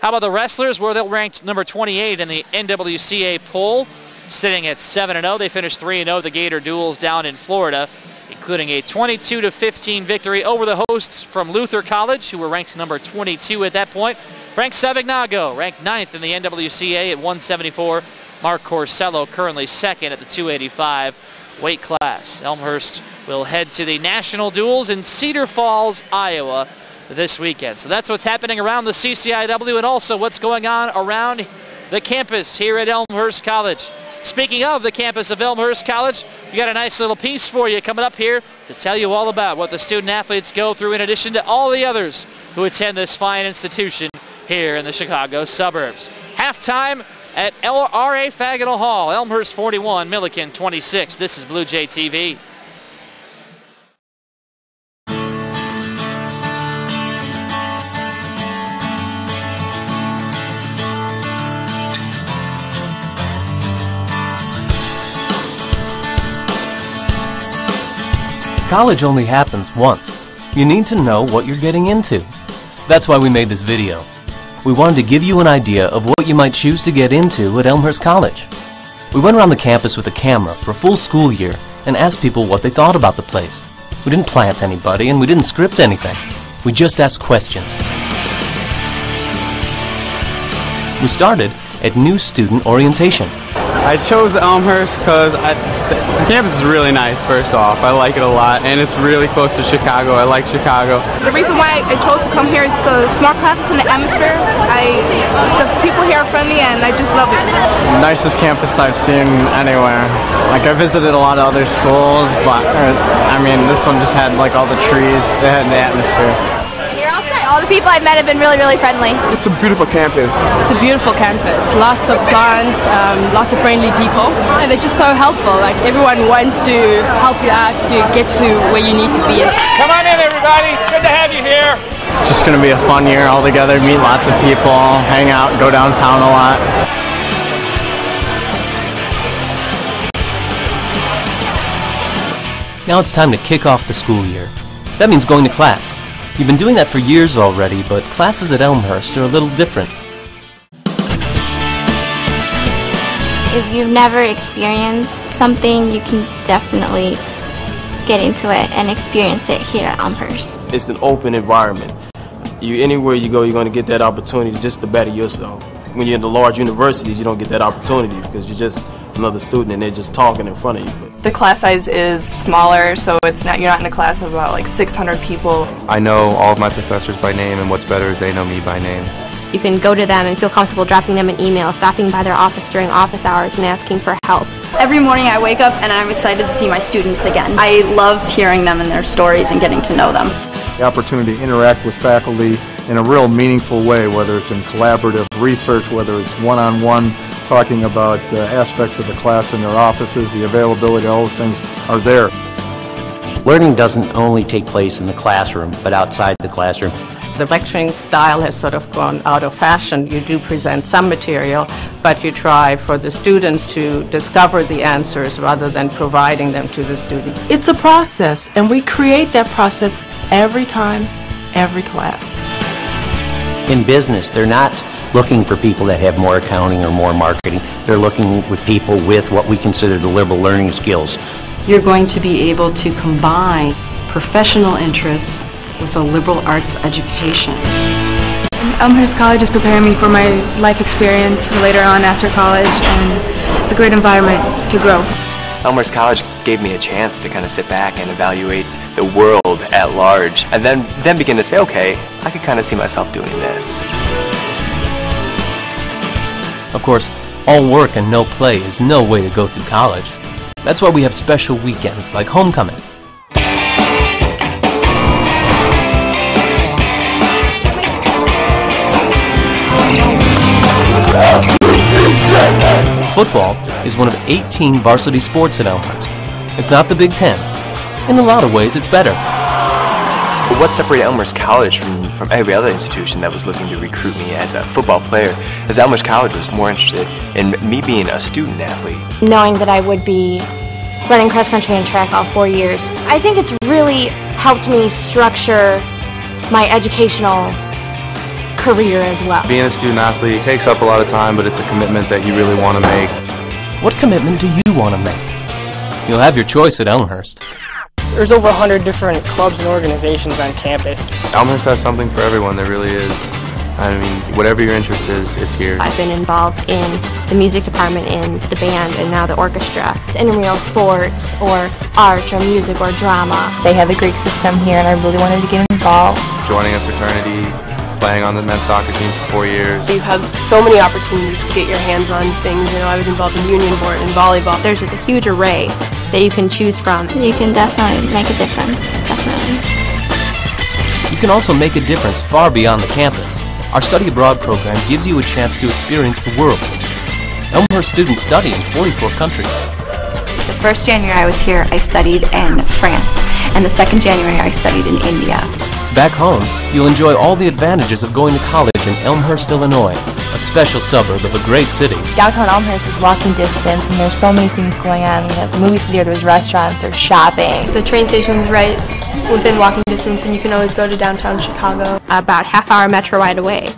Speaker 2: How about the wrestlers? Well, they're ranked number 28 in the NWCA poll, sitting at 7-0. They finished 3-0 the Gator Duels down in Florida, including a 22-15 victory over the hosts from Luther College, who were ranked number 22 at that point. Frank Savignago ranked 9th in the NWCA at 174. Mark Corsello currently 2nd at the 285 weight class. Elmhurst will head to the national duels in Cedar Falls, Iowa this weekend. So that's what's happening around the CCIW and also what's going on around the campus here at Elmhurst College. Speaking of the campus of Elmhurst College, we got a nice little piece for you coming up here to tell you all about what the student athletes go through in addition to all the others who attend this fine institution here in the Chicago suburbs. Halftime at R.A. Faginal Hall. Elmhurst 41, Millikan 26. This is Blue Jay TV.
Speaker 6: College only happens once. You need to know what you're getting into. That's why we made this video. We wanted to give you an idea of what you might choose to get into at Elmhurst College. We went around the campus with a camera for a full school year and asked people what they thought about the place. We didn't plant anybody and we didn't script anything. We just asked questions. We started at new student orientation.
Speaker 7: I chose Elmhurst because the campus is really nice, first off. I like it a lot, and it's really close to Chicago. I like Chicago.
Speaker 8: The reason why I chose to come here is the smart classes and the atmosphere. The people here are friendly, and I just love it.
Speaker 7: Nicest campus I've seen anywhere. Like, I visited a lot of other schools, but, I mean, this one just had, like, all the trees. It had the atmosphere.
Speaker 8: All the people I've met have been really, really friendly.
Speaker 9: It's a beautiful campus.
Speaker 5: It's a beautiful campus. Lots of plants, lots of friendly people. And they're just so helpful. Like, everyone wants to help you out to get to where you need to be.
Speaker 2: Come on in, everybody. It's good to have you here.
Speaker 7: It's just going to be a fun year all together. Meet lots of people, hang out, go downtown a lot.
Speaker 6: Now it's time to kick off the school year. That means going to class. You've been doing that for years already, but classes at Elmhurst are a little different.
Speaker 10: If you've never experienced something, you can definitely get into it and experience it here at Elmhurst.
Speaker 11: It's an open environment. Anywhere you go, you're going to get that opportunity just to better yourself. When you're in the large universities, you don't get that opportunity because you're just another student and they're just talking in front of you.
Speaker 12: The class size is smaller, so you're not in a class of about like 600 people.
Speaker 13: I know all of my professors by name, and what's better is they know me by name.
Speaker 14: You can go to them and feel comfortable dropping them an email, stopping by their office during office hours and asking for help.
Speaker 15: Every morning I wake up and I'm excited to see my students again. I love hearing them and their stories and getting to know them.
Speaker 16: The opportunity to interact with faculty in a real meaningful way, whether it's in collaborative research, whether it's one-on-one, talking about aspects of the class in their offices, the availability, all those things are there.
Speaker 17: Learning doesn't only take place in the classroom, but outside the classroom.
Speaker 18: The lecturing style has sort of gone out of fashion. You do present some material, but you try for the students to discover the answers rather than providing them to the student.
Speaker 19: It's a process, and we create that process every time, every class.
Speaker 17: In business, they're not looking for people that have more accounting or more marketing. They're looking with people with what we consider the liberal learning skills.
Speaker 20: You're going to be able to combine professional interests with a liberal arts education.
Speaker 21: Elmhurst College is preparing me for my life experience later on after college, and it's a great environment to grow.
Speaker 22: Elmhurst College gave me a chance to kind of sit back and evaluate the world at large, and then begin to say, okay, I could kind of see myself doing this.
Speaker 6: Of course, all work and no play is no way to go through college. That's why we have special weekends like homecoming. Football is one of 18 varsity sports at Elmhurst. It's not the Big Ten. In a lot of ways, it's better.
Speaker 22: What separated Elmhurst College from every other institution that was looking to recruit me as a football player is Elmhurst College was more interested in me being a student athlete.
Speaker 14: Knowing that I would be running cross country and track all 4 years, I think it's really helped me structure my educational career as well.
Speaker 13: Being a student athlete takes up a lot of time, but it's a commitment that you really want to make.
Speaker 6: What commitment do you want to make? You'll have your choice at Elmhurst.
Speaker 23: There's over 100 different clubs and organizations on campus.
Speaker 13: Elmhurst has something for everyone, there really is. I mean, whatever your interest is, it's here.
Speaker 14: I've been involved in the music department, in the band, and now the orchestra. Intramural sports, or art, or music, or drama.
Speaker 24: They have a Greek system here, and I really wanted to get involved.
Speaker 13: Joining a fraternity, playing on the men's soccer team for 4 years.
Speaker 25: You have so many opportunities to get your hands on things. You know, I was involved in union board and volleyball.
Speaker 14: There's just a huge array that you can choose from.
Speaker 10: You can definitely make a difference, definitely.
Speaker 6: You can also make a difference far beyond the campus. Our study abroad program gives you a chance to experience the world. Elmhurst students study in 44 countries.
Speaker 15: The first January I was here, I studied in France, and the second January I studied in India.
Speaker 6: Back home, you'll enjoy all the advantages of going to college in Elmhurst, Illinois, a special suburb of a great city.
Speaker 24: Downtown Elmhurst is walking distance, and there's so many things going on. We have the movie theater, there's restaurants, there's shopping.
Speaker 5: The train station's right within walking distance, and you can always go to downtown Chicago.
Speaker 1: About half-hour metro ride away.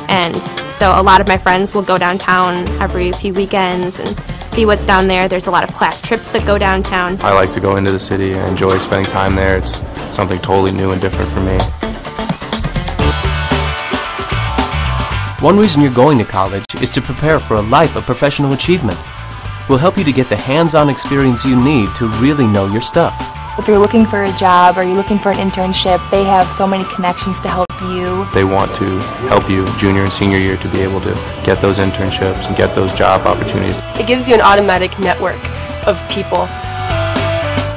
Speaker 1: And so a lot of my friends will go downtown every few weekends and see what's down there. There's a lot of class trips that go downtown.
Speaker 13: I like to go into the city and enjoy spending time there. It's something totally new and different for me.
Speaker 6: One reason you're going to college is to prepare for a life of professional achievement. We'll help you to get the hands-on experience you need to really know your stuff.
Speaker 24: If you're looking for a job or you're looking for an internship, they have so many connections to help you.
Speaker 13: They want to help you junior and senior year to be able to get those internships and get those job opportunities.
Speaker 25: It gives you an automatic network of people.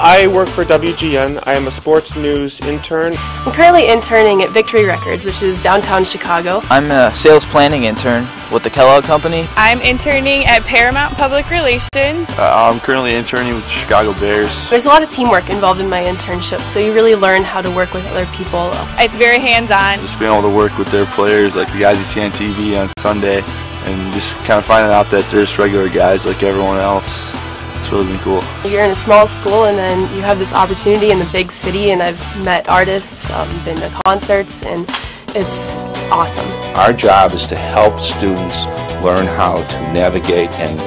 Speaker 3: I work for WGN. I am a sports news intern.
Speaker 25: I'm currently interning at Victory Records, which is downtown Chicago.
Speaker 4: I'm a sales planning intern with the Kellogg Company.
Speaker 8: I'm interning at Paramount Public Relations.
Speaker 9: I'm currently interning with the Chicago Bears.
Speaker 25: There's a lot of teamwork involved in my internship, so you really learn how to work with other people.
Speaker 8: It's very hands-on.
Speaker 9: Just being able to work with their players, like the guys you see on TV on Sunday, and just kind of finding out that they're just regular guys like everyone else. It's really been cool.
Speaker 25: You're in a small school and then you have this opportunity in the big city, and I've met artists, been to concerts, and it's awesome.
Speaker 26: Our job is to help students learn how to navigate and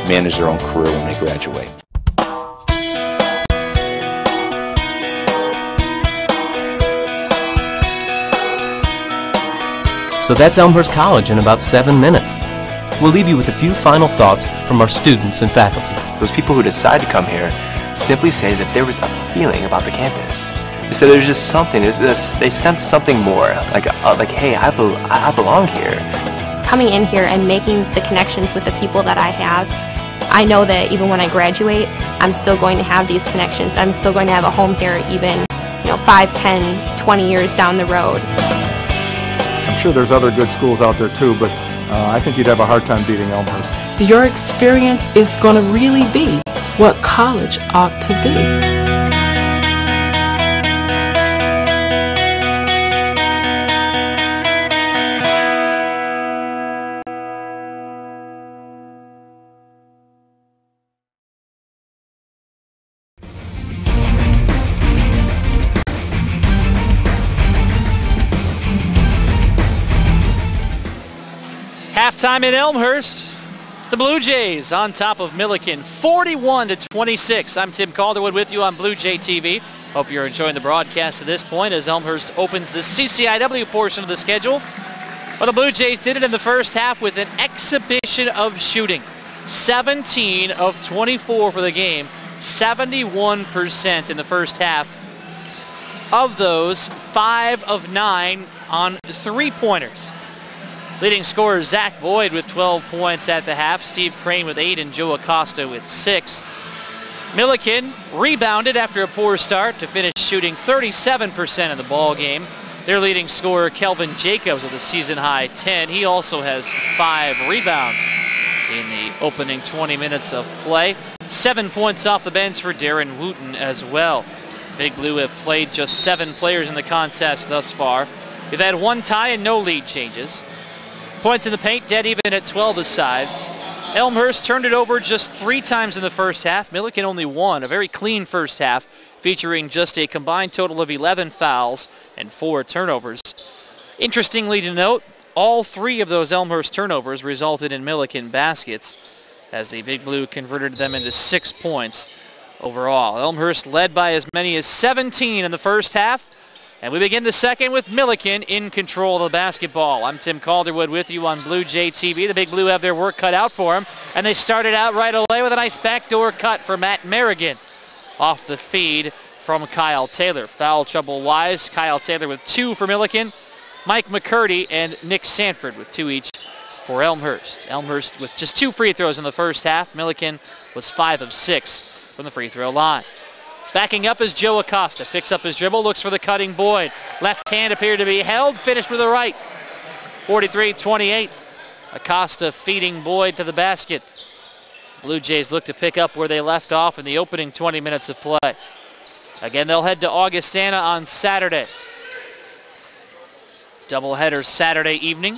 Speaker 26: manage their own career when they graduate.
Speaker 6: So that's Elmhurst College in about 7 minutes. We'll leave you with a few final thoughts from our students and faculty.
Speaker 22: Those people who decide to come here simply say that there was a feeling about the campus. They said there's just something, they sense something more, like hey, I belong here.
Speaker 1: Coming in here and making the connections with the people that I have, I know that even when I graduate, I'm still going to have these connections. I'm still going to have a home here even 5, 10, 20 years down the road.
Speaker 16: I'm sure there's other good schools out there too, but I think you'd have a hard time beating Elmhurst.
Speaker 19: Your experience is going to really be what college ought to be.
Speaker 2: Halftime in Elmhurst. The Blue Jays on top of Millikan, 41-26. I'm Tim Calderwood with you on Blue Jay TV. Hope you're enjoying the broadcast at this point as Elmhurst opens the CCIW portion of the schedule. Well, the Blue Jays did it in the first half with an exhibition of shooting. 17 of 24 for the game, 71% in the first half. Of those, 5 of 9 on three-pointers. Leading scorer Zach Boyd with 12 points at the half, Steve Crane with 8, and Joe Acosta with 6. Millikan rebounded after a poor start to finish shooting 37% in the ball game. Their leading scorer Kelvin Jacobs with a season-high 10. He also has 5 rebounds in the opening 20 minutes of play. 7 points off the bench for Darren Wooten as well. Big Blue have played just 7 players in the contest thus far. We've had 1 tie and no lead changes. Points in the paint dead even at 12 aside. Elmhurst turned it over just 3 times in the first half. Millikan only 1. A very clean first half, featuring just a combined total of 11 fouls and 4 turnovers. Interestingly to note, all 3 of those Elmhurst turnovers resulted in Millikan baskets, as the Big Blue converted them into 6 points overall. Elmhurst led by as many as 17 in the first half. And we begin the second with Millikan in control of the basketball. I'm Tim Calderwood with you on Blue Jay TV. The Big Blue have their work cut out for them, and they started out right away with a nice backdoor cut for Matt Merrigan off the feed from Kyle Taylor. Foul trouble wise, Kyle Taylor with 2 for Millikan, Mike McCurdy and Nick Sanford with 2 each for Elmhurst. Elmhurst with just 2 free throws in the first half. Millikan was 5 of 6 from the free throw line. Backing up is Joe Acosta. Picks up his dribble, looks for the cutting Boyd. Left hand appeared to be held, finished with the right. 43-28. Acosta feeding Boyd to the basket. Blue Jays look to pick up where they left off in the opening 20 minutes of play. Again, they'll head to Augustana on Saturday. Doubleheader Saturday evening.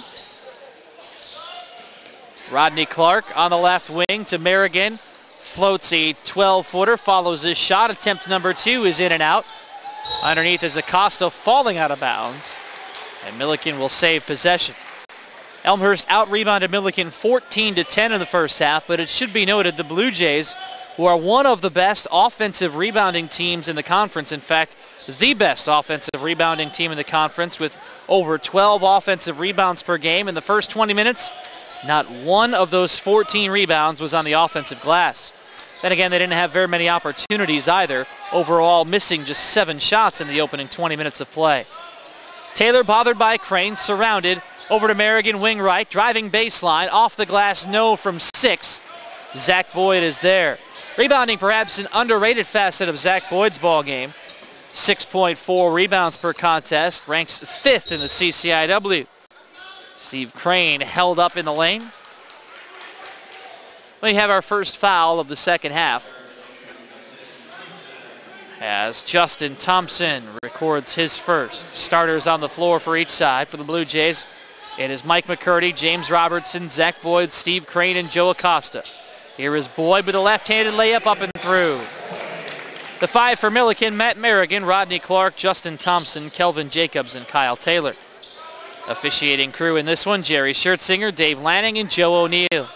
Speaker 2: Rodney Clark on the left wing to Millikan. Floats a 12-footer, follows his shot. Attempt number 2 is in and out. Underneath is Acosta falling out of bounds. And Millikan will save possession. Elmhurst out-rebounded Millikan 14-10 in the first half, but it should be noted the Blue Jays, who are one of the best offensive rebounding teams in the conference, in fact, the best offensive rebounding team in the conference with over 12 offensive rebounds per game in the first 20 minutes. Not one of those 14 rebounds was on the offensive glass. Then again, they didn't have very many opportunities either, overall missing just 7 shots in the opening 20 minutes of play. Taylor bothered by Crane, surrounded, over to Millikan, wing right, driving baseline, off the glass, no from 6. Zach Boyd is there. Rebounding perhaps an underrated facet of Zach Boyd's ball game. 6.4 rebounds per contest, ranks 5th in the CCIW. Steve Crane held up in the lane. We have our first foul of the second half, as Justin Thompson records his first. Starters on the floor for each side for the Blue Jays. It is Mike McCurdy, James Robertson, Zach Boyd, Steve Crane, and Joe Acosta. Here is Boyd with a left-handed layup up and through. The 5 for Millikan: Matt Millikan, Rodney Clark, Justin Thompson, Kelvin Jacobs, and Kyle Taylor. Officiating crew in this one: Jerry Schertzinger, Dave Lanning, and Joe O'Neill.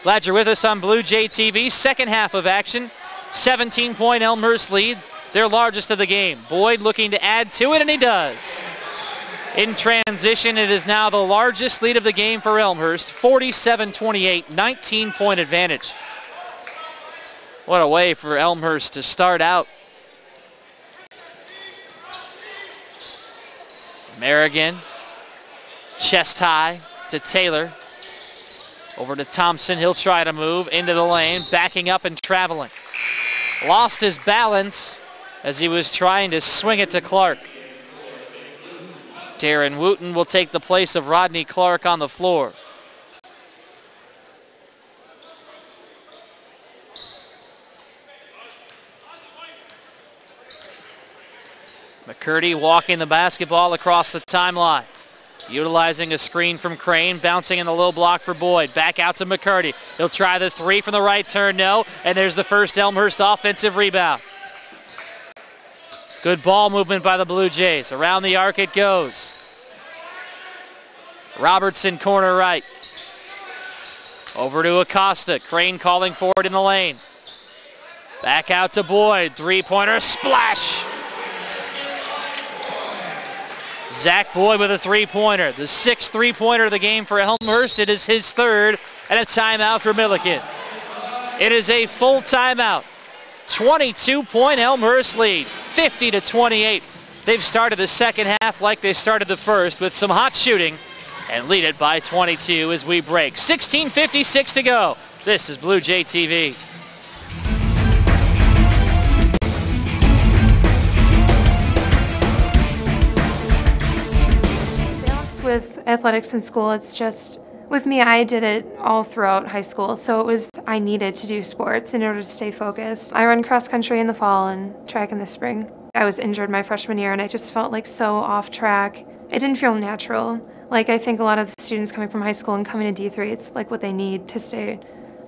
Speaker 2: Glad you're with us on Blue Jay TV. Second half of action. 17-point Elmhurst lead, their largest of the game. Boyd looking to add to it, and he does. In transition, it is now the largest lead of the game for Elmhurst. 47-28, 19-point advantage. What a way for Elmhurst to start out. Millikan, chest high to Taylor. Over to Thompson, he'll try to move into the lane, backing up and traveling. Lost his balance as he was trying to swing it to Clark. Darren Wooten will take the place of Rodney Clark on the floor. McCurdy walking the basketball across the timeline. Utilizing a screen from Crane, bouncing in the low block for Boyd. Back out to McCurdy. He'll try the 3 from the right turn, no. And there's the first Elmhurst offensive rebound. Good ball movement by the Blue Jays. Around the arc it goes. Robertson, corner right. Over to Acosta. Crane calling for it in the lane. Back out to Boyd. 3-pointer, splash! Zach Boyd with a 3-pointer. The 6th 3-pointer of the game for Elmhurst. It is his 3rd, and a timeout for Millikan. It is a full timeout. 22-point Elmhurst lead, 50-28. They've started the second half like they started the first, with some hot shooting, and lead it by 22 as we break. 16:56 to go. This is Blue Jay TV.
Speaker 7: With athletics in school, it's just, with me, I did it all throughout high school, so I needed to do sports in order to stay focused. I run cross country in the fall and track in the spring. I was injured my freshman year and I just felt like so off track. It didn't feel natural. Like, I think a lot of the students coming from high school and coming to D3, it's like what they need to stay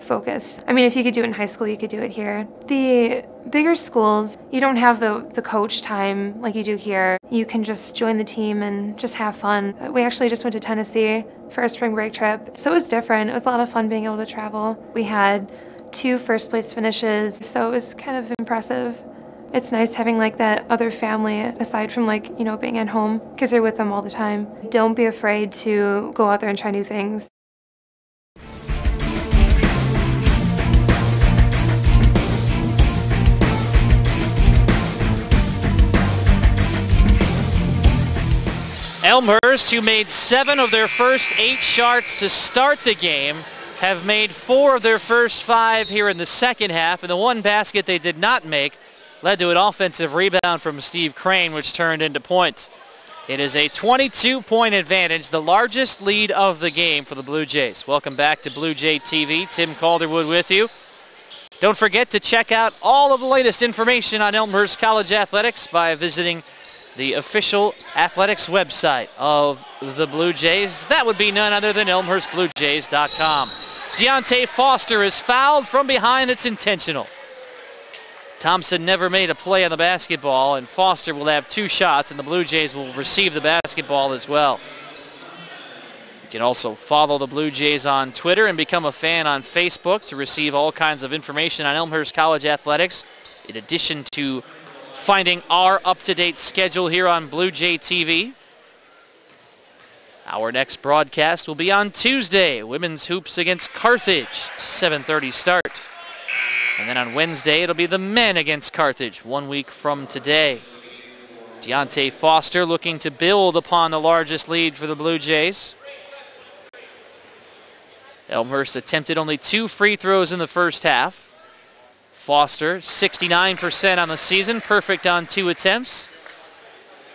Speaker 7: focused. I mean, if you could do it in high school, you could do it here. The bigger schools, you don't have the coach time like you do here. You can just join the team and just have fun. We actually just went to Tennessee for a spring break trip, so it was different. It was a lot of fun being able to travel. We had 2 first-place finishes, so it was kind of impressive. It's nice having like that other family aside from like, you know, being at home, because you're with them all the time. Don't be afraid to go out there and try new things.
Speaker 2: Elmhurst, who made 7 of their first 8 shots to start the game, have made 4 of their first 5 here in the second half, and the 1 basket they did not make led to an offensive rebound from Steve Crane, which turned into points. It is a 22-point advantage, the largest lead of the game for the Blue Jays. Welcome back to Blue Jay TV. Tim Calderwood with you. Don't forget to check out all of the latest information on Elmhurst College athletics by visiting the official athletics website of the Blue Jays. That would be none other than ElmhurstBlueJays.com. Deontay Foster is fouled from behind. It's intentional. Thompson never made a play on the basketball, and Foster will have 2 shots, and the Blue Jays will receive the basketball as well. You can also follow the Blue Jays on Twitter and become a fan on Facebook to receive all kinds of information on Elmhurst College athletics, in addition to finding our up-to-date schedule here on Blue Jay TV. Our next broadcast will be on Tuesday. Women's hoops against Carthage, 7:30 start. And then on Wednesday, it'll be the men against Carthage, 1 week from today. Deontay Foster looking to build upon the largest lead for the Blue Jays. Elmhurst attempted only 2 free throws in the first half. Foster, 69% on the season, perfect on 2 attempts.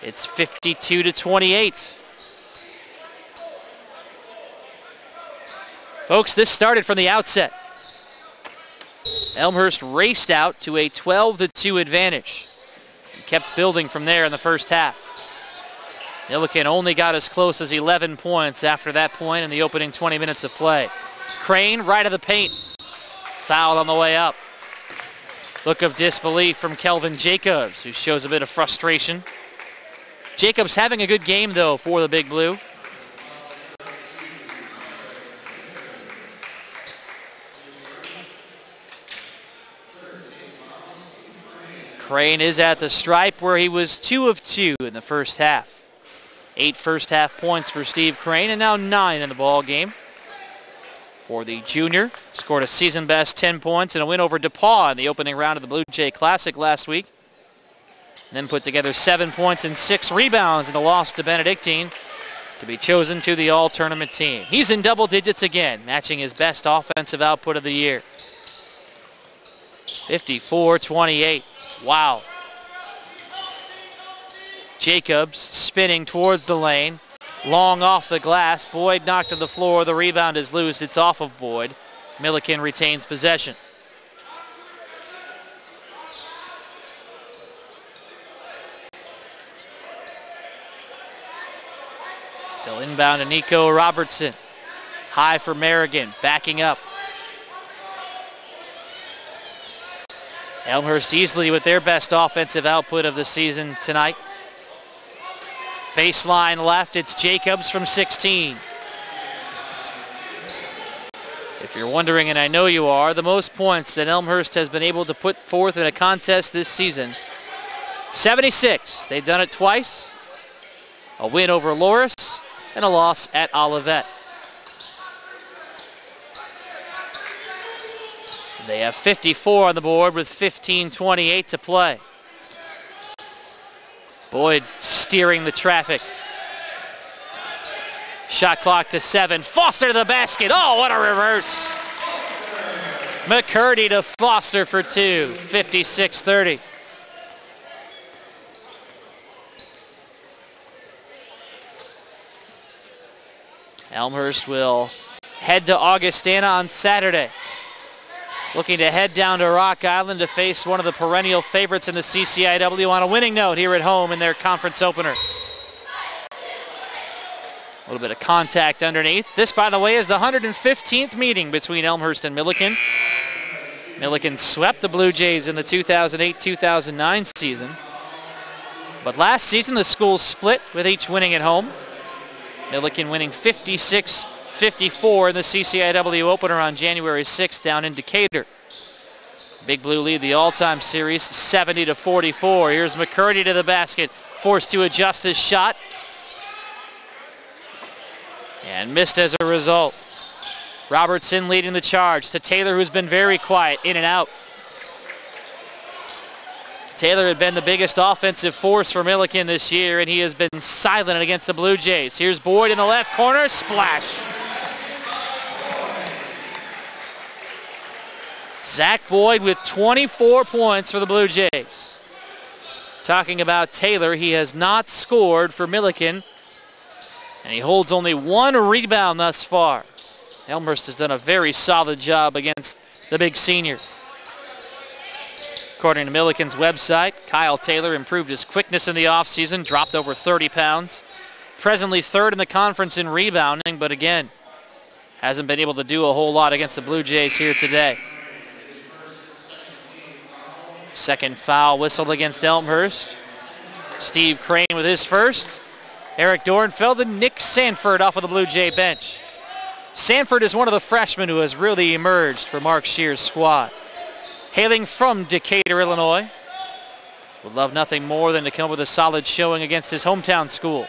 Speaker 2: It's 52-28. Folks, this started from the outset. Elmhurst raced out to a 12-2 advantage and kept building from there in the first half. Millikan only got as close as 11 points after that point in the opening 20 minutes of play. Crane right of the paint. Fouled on the way up. Look of disbelief from Kelvin Jacobs, who shows a bit of frustration. Jacobs having a good game, though, for the Big Blue. Crane is at the stripe where he was 2 of 2 in the first half. 8 first half points for Steve Crane, and now 9 in the ball game. For the junior, scored a season best 10 points and a win over DePauw in the opening round of the Blue Jay Classic last week. And then put together 7 points and 6 rebounds in the loss to Benedictine to be chosen to the all-tournament team. He's in double digits again, matching his best offensive output of the year. 54-28. Wow. Jacobs spinning towards the lane. Long off the glass. Boyd knocked to the floor. The rebound is loose. It's off of Boyd. Millikan retains possession. Still inbound to Nico Robertson. High for Merrigan. Backing up. Elmhurst easily with their best offensive output of the season tonight. Baseline left, it's Jacobs from 16. If you're wondering, and I know you are, the most points that Elmhurst has been able to put forth in a contest this season, 76. They've done it twice. A win over Loris and a loss at Olivet. They have 54 on the board with 15:28 to play. Boyd steering the traffic. Shot clock to 7. Foster to the basket. Oh, what a reverse. McCurdy to Foster for 2. 56-30. Elmhurst will head to Augustana on Saturday. Looking to head down to Rock Island to face one of the perennial favorites in the CCIW on a winning note here at home in their conference opener. A little bit of contact underneath. This, by the way, is the 115th meeting between Elmhurst and Millikan. Millikan swept the Blue Jays in the 2008-2009 season. But last season, the schools split with each winning at home. Millikan winning 56-54 in the CCIW opener on January 6th down in Decatur. Big Blue lead the all-time series 70-44. Here's McCurdy to the basket, forced to adjust his shot. And missed as a result. Robertson leading the charge to Taylor, who's been very quiet, in and out. Taylor had been the biggest offensive force for Millikan this year, and he has been silent against the Blue Jays. Here's Boyd in the left corner, splash. Zach Boyd with 24 points for the Blue Jays. Talking about Taylor, he has not scored for Millikan, and he holds only 1 rebound thus far. Elmhurst has done a very solid job against the big senior. According to Millikan's website, Kyle Taylor improved his quickness in the offseason, dropped over 30 pounds. Presently third in the conference in rebounding, but again, hasn't been able to do a whole lot against the Blue Jays here today. Second foul whistled against Elmhurst. Steve Crane with his first. Eric Dornfeld and Nick Sanford off of the Blue Jay bench. Sanford is one of the freshmen who has really emerged for Mark Shear's squad. Hailing from Decatur, Illinois, would love nothing more than to come with a solid showing against his hometown school.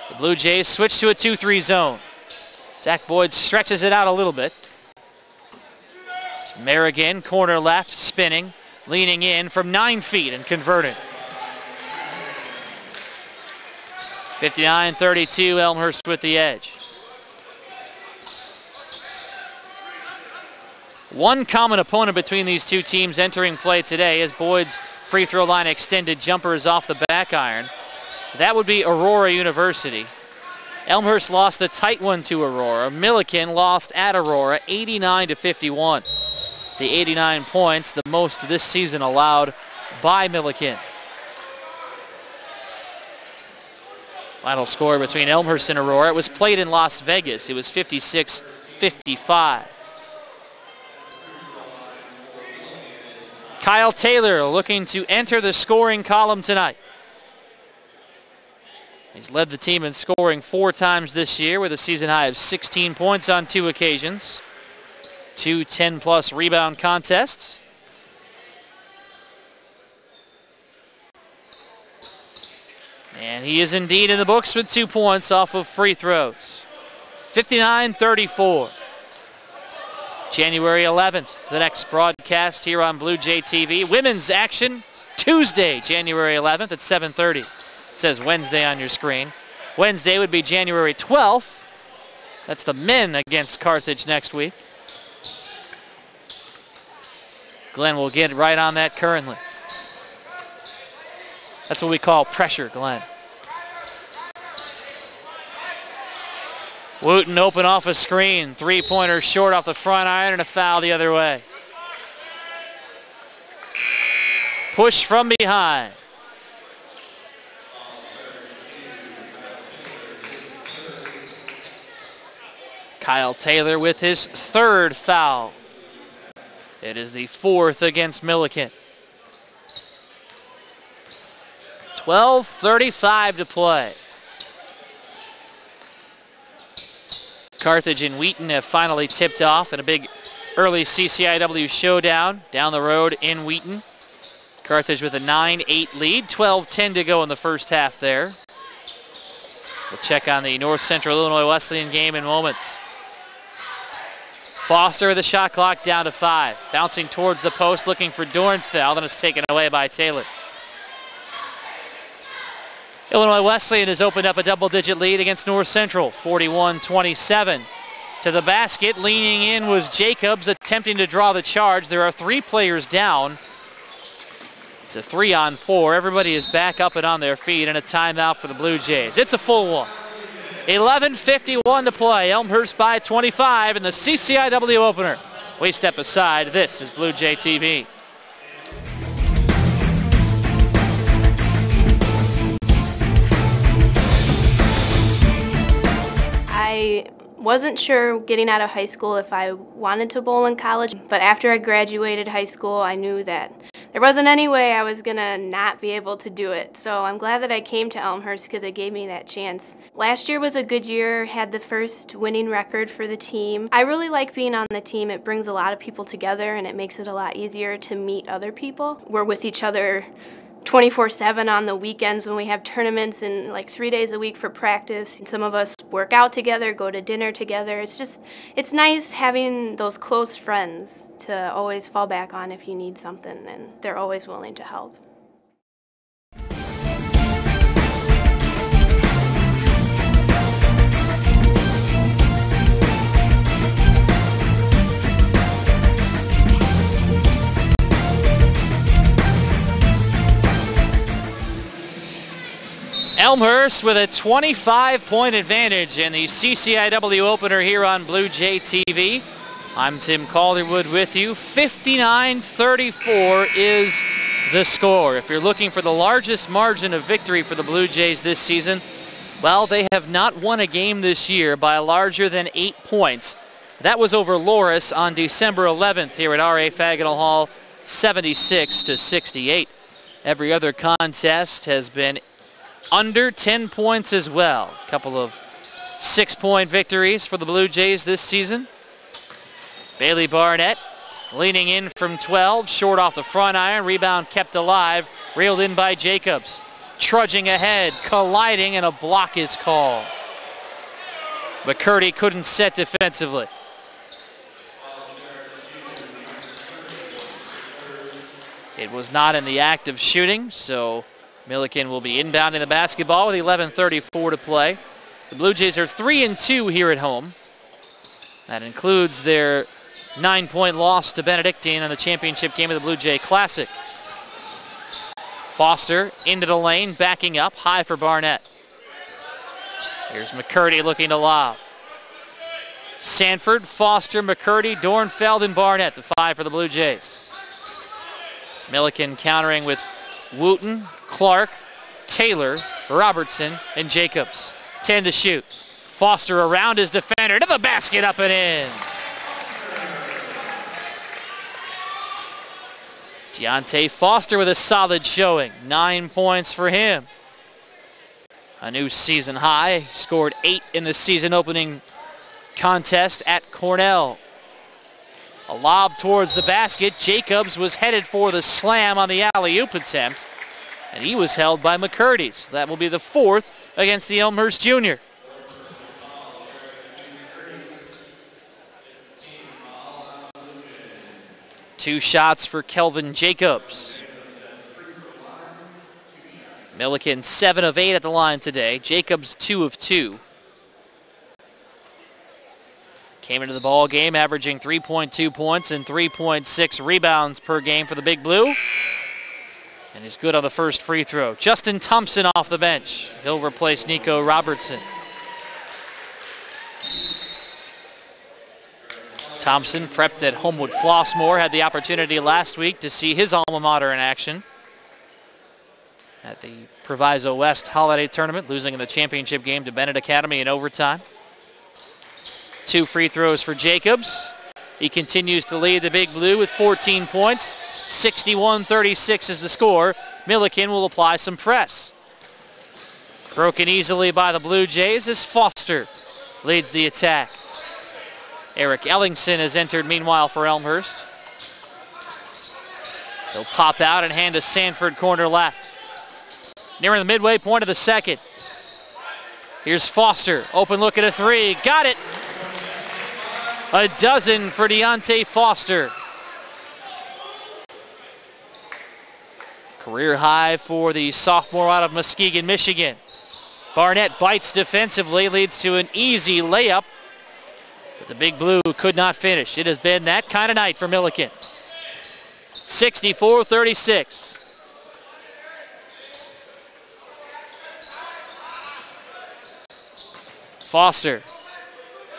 Speaker 2: The Blue Jays switch to a 2-3 zone. Zach Boyd stretches it out a little bit. Merrigan, corner left, spinning, leaning in from 9 feet and converting. 59-32, Elmhurst with the edge. One common opponent between these two teams entering play today as Boyd's free throw line extended jumper is off the back iron. That would be Aurora University. Elmhurst lost a tight one to Aurora. Millikan lost at Aurora 89-51. The 89 points, the most this season allowed by Millikan. Final score between Elmhurst and Aurora. It was played in Las Vegas. It was 56-55. Kyle Taylor looking to enter the scoring column tonight. He's led the team in scoring 4 times this year with a season high of 16 points on 2 occasions. 2 10-plus rebound contests. And he is indeed in the books with 2 points off of free throws. 59-34. January 11th, the next broadcast here on Blue Jay TV. Women's action Tuesday, January 11th at 7:30. It says Wednesday on your screen. Wednesday would be January 12th. That's the men against Carthage next week. Glenn will get right on that currently. That's what we call pressure, Glenn. Wooten open off a screen. 3-pointer short off the front iron and a foul the other way. Push from behind. Kyle Taylor with his 3rd foul. It is the 4th against Millikan. 12:35 to play. Carthage and Wheaton have finally tipped off in a big early CCIW showdown down the road in Wheaton. Carthage with a 9-8 lead, 12-10 to go in the first half there. We'll check on the North Central Illinois Wesleyan game in moments. Foster with the shot clock down to 5. Bouncing towards the post looking for Dornfeld, and it's taken away by Taylor. Illinois Wesleyan has opened up a double-digit lead against North Central, 41-27. To the basket, leaning in was Jacobs, attempting to draw the charge. There are 3 players down. It's a 3-on-4. Everybody is back up and on their feet, and a timeout for the Blue Jays. It's a full one. 11:51 to play. Elmhurst by 25 in the CCIW opener. We step aside. This is Blue Jay TV.
Speaker 5: I wasn't sure getting out of high school if I wanted to bowl in college, but after I graduated high school, I knew that there wasn't any way I was gonna not be able to do it. So I'm glad that I came to Elmhurst because it gave me that chance. Last year was a good year, had the first winning record for the team. I really like being on the team. It brings a lot of people together and it makes it a lot easier to meet other people. We're with each other 24/7 on the weekends when we have tournaments and like 3 days a week for practice. Some of us work out together, go to dinner together. It's nice having those close friends to always fall back on if you need something, and they're always willing to help.
Speaker 2: Elmhurst with a 25-point advantage in the CCIW opener here on Blue Jay TV. I'm Tim Calderwood with you. 59-34 is the score. If you're looking for the largest margin of victory for the Blue Jays this season, well, they have not won a game this year by larger than 8 points. That was over Loris on December 11th here at R.A. Faginal Hall, 76-68. Every other contest has been under 10 points as well. A couple of 6-point victories for the Blue Jays this season. Bailey Barnett leaning in from 12, short off the front iron, rebound kept alive, reeled in by Jacobs. Trudging ahead, colliding, and a block is called. McCurdy couldn't set defensively. It was not in the act of shooting, so Millikan will be inbounding the basketball with 11:34 to play. The Blue Jays are 3-2 here at home. That includes their 9-point loss to Benedictine in the championship game of the Blue Jay Classic. Foster into the lane, backing up, high for Barnett. Here's McCurdy looking to lob. Sanford, Foster, McCurdy, Dornfeld, and Barnett, the 5 for the Blue Jays. Millikan countering with Wooten, Clark, Taylor, Robertson, and Jacobs. 10 to shoot. Foster around his defender to the basket, up and in. Deontay Foster with a solid showing. 9 points for him. A new season high. Scored 8 in the season opening contest at Cornell. A lob towards the basket. Jacobs was headed for the slam on the alley-oop attempt, and he was held by McCurdy. So that will be the 4th against the Elmhurst junior. Two shots for Kelvin Jacobs. Millikan 7 of 8 at the line today. Jacobs 2 of 2. Came into the ball game averaging 3.2 points and 3.6 rebounds per game for the Big Blue. And he's good on the first free throw. Justin Thompson off the bench. He'll replace Nico Robertson. Thompson prepped at Homewood Flossmoor, had the opportunity last week to see his alma mater in action at the Proviso West Holiday Tournament, losing in the championship game to Bennett Academy in overtime. 2 free throws for Jacobs. He continues to lead the Big Blue with 14 points. 61-36 is the score. Millikan will apply some press. Broken easily by the Blue Jays as Foster leads the attack. Eric Ellingson has entered meanwhile for Elmhurst. He'll pop out and hand to Sanford, corner left. Nearing the midway point of the second. Here's Foster, open look at a 3, got it! A dozen for Deontay Foster. Career high for the sophomore out of Muskegon, Michigan. Barnett bites defensively, leads to an easy layup. But the Big Blue could not finish. It has been that kind of night for Millikan. 64-36. Foster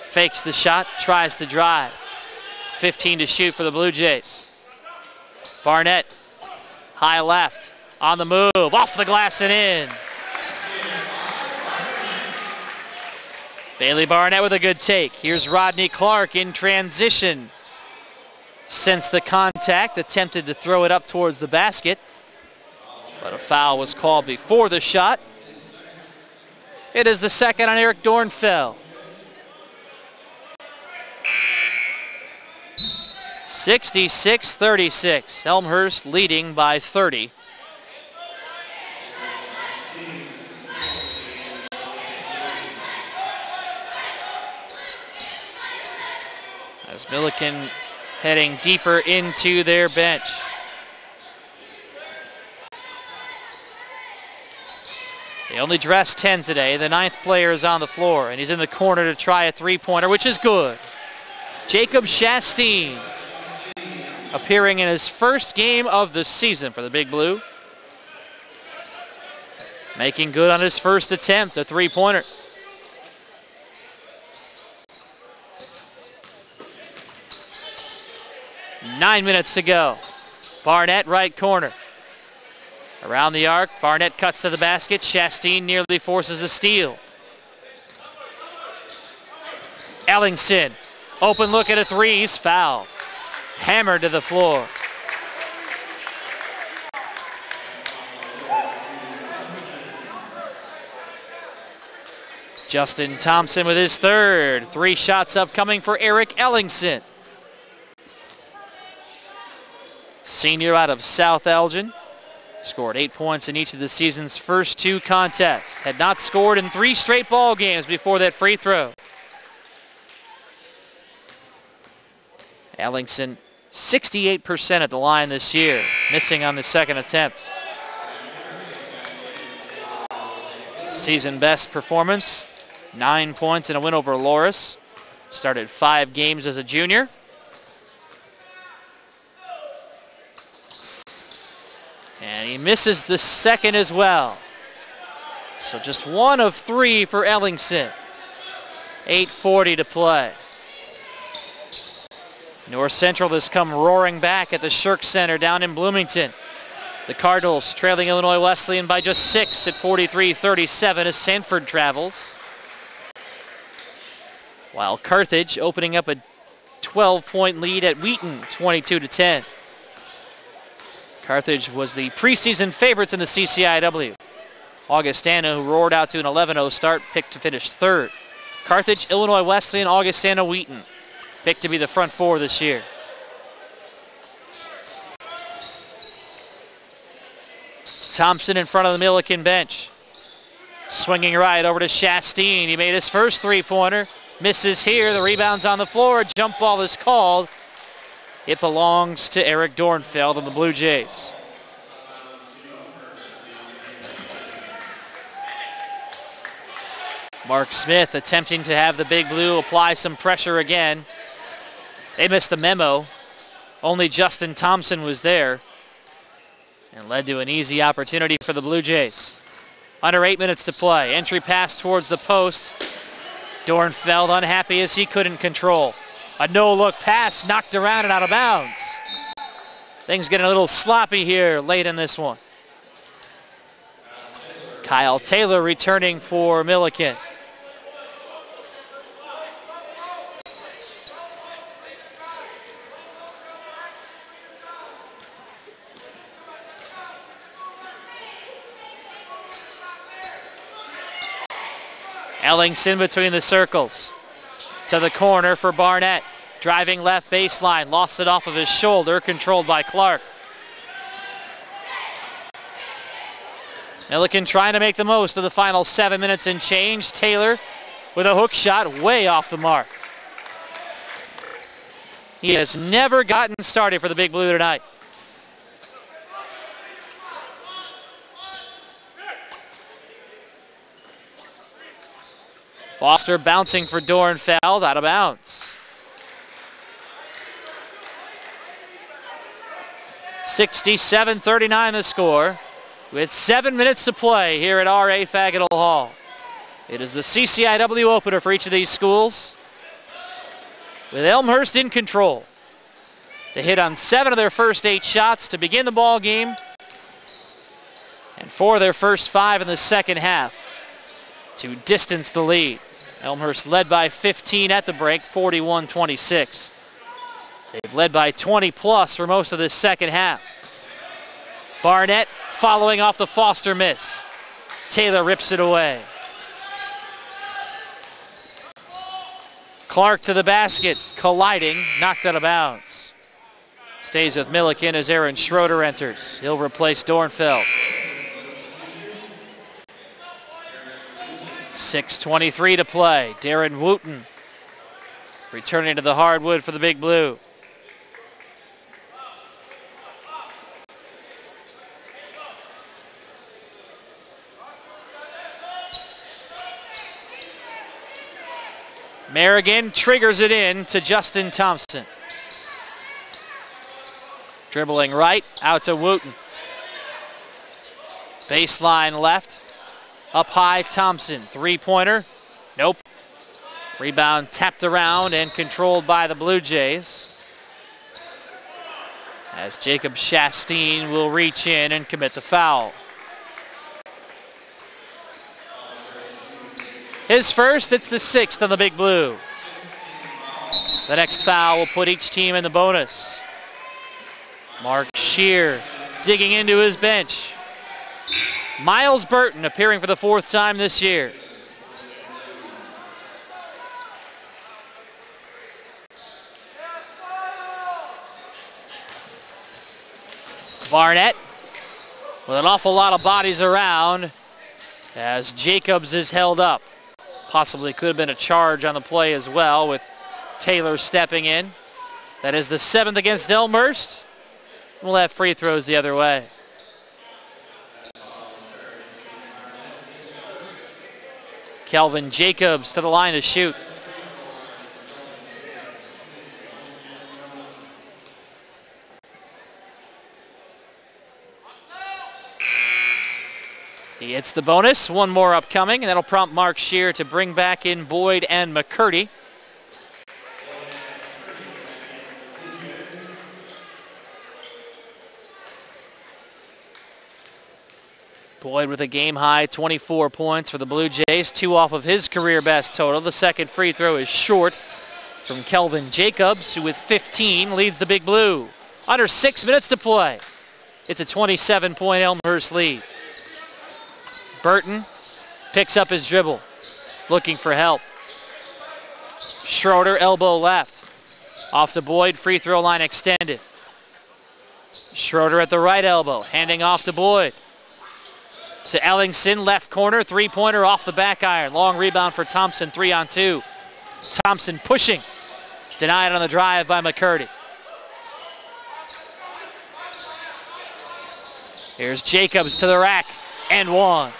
Speaker 2: fakes the shot, tries to drive. 15 to shoot for the Blue Jays. Barnett, high left, on the move, off the glass and in. Bailey Barnett with a good take. Here's Rodney Clark in transition. Sensed the contact, attempted to throw it up towards the basket, but a foul was called before the shot. It is the second on Eric Dornfeld. 66-36, Elmhurst leading by 30. As Millikan heading deeper into their bench. They only dressed 10 today. The 9th player is on the floor, and he's in the corner to try a 3-pointer, which is good. Jacob Chasteen, appearing in his first game of the season for the Big Blue. Making good on his first attempt, a 3-pointer. 9 minutes to go. Barnett, right corner. Around the arc, Barnett cuts to the basket. Chastain nearly forces a steal. Ellingson, open look at a three, he's fouled. Hammered to the floor. Justin Thompson with his third. 3 shots upcoming for Eric Ellingson. Senior out of South Elgin. Scored 8 points in each of the season's first 2 contests. Had not scored in 3 straight ball games before that free throw. Ellingson 68% at the line this year, missing on the second attempt. Season best performance, 9 points in a win over Loris. Started 5 games as a junior. And he misses the second as well. So just 1 of 3 for Ellingson. 8:40 to play. North Central has come roaring back at the Shirk Center down in Bloomington. The Cardinals trailing Illinois Wesleyan by just 6 at 43-37 as Sanford travels. While Carthage opening up a 12-point lead at Wheaton, 22-10. Carthage was the preseason favorites in the CCIW. Augustana, who roared out to an 11-0 start, picked to finish 3rd. Carthage, Illinois Wesleyan, Augustana, Wheaton. Picked to be the front 4 this year. Thompson in front of the Millikan bench. Swinging right over to Chastain. He made his first 3-pointer. Misses here. The rebound's on the floor. Jump ball is called. It belongs to Eric Dornfeld and the Blue Jays. Mark Smith attempting to have the Big Blue apply some pressure again. They missed the memo. Only Justin Thompson was there. And led to an easy opportunity for the Blue Jays. Under 8 minutes to play. Entry pass towards the post. Dornfeld unhappy as he couldn't control. A no-look pass knocked around and out of bounds. Things getting a little sloppy here late in this one. Kyle Taylor returning for Millikan. Ellingson between the circles. To the corner for Barnett. Driving left baseline. Lost it off of his shoulder. Controlled by Clark. Millikan trying to make the most of the final 7 minutes and change. Taylor with a hook shot way off the mark. He has never gotten started for the Big Blue tonight. Foster bouncing for Dornfeld, out of bounds. 67-39 the score, with 7 minutes to play here at R.A. Fagginal Hall. It is the CCIW opener for each of these schools, with Elmhurst in control. They hit on 7 of their first 8 shots to begin the ball game, and 4 of their first 5 in the second half to distance the lead. Elmhurst led by 15 at the break, 41-26. They've led by 20 plus for most of this second half. Barnett following off the Foster miss. Taylor rips it away. Clark to the basket, colliding, knocked out of bounds. Stays with Millikan as Aaron Schroeder enters. He'll replace Dornfeld. 6:23 to play. Darren Wooten returning to the hardwood for the Big Blue. Merrigan triggers it in to Justin Thompson. Dribbling right, out to Wooten. Baseline left. Up high, Thompson. 3-pointer. Nope. Rebound tapped around and controlled by the Blue Jays. as Jacob Chastain will reach in and commit the foul. His first, it's the 6th on the Big Blue. The next foul will put each team in the bonus. Mark Shear digging into his bench. Miles Burton appearing for the 4th time this year. Barnett with an awful lot of bodies around as Jacobs is held up. Possibly could have been a charge on the play as well with Taylor stepping in. That is the 7th against Elmhurst. We'll have free throws the other way. Kelvin Jacobs to the line to shoot. He hits the bonus, one more upcoming, and that'll prompt Mark Shear to bring back in Boyd and McCurdy. Boyd with a game-high 24 points for the Blue Jays, 2 off of his career best total. The second free throw is short from Kelvin Jacobs, who with 15 leads the Big Blue. Under 6 minutes to play. It's a 27-point Elmhurst lead. Burton picks up his dribble, looking for help. Schroeder, elbow left. Off to Boyd, free throw line extended. Schroeder at the right elbow, handing off to Boyd. To Ellingson, left corner, three-pointer off the back iron. Long rebound for Thompson, 3-on-2. Thompson pushing, denied on the drive by McCurdy. Here's Jacobs to the rack, and one.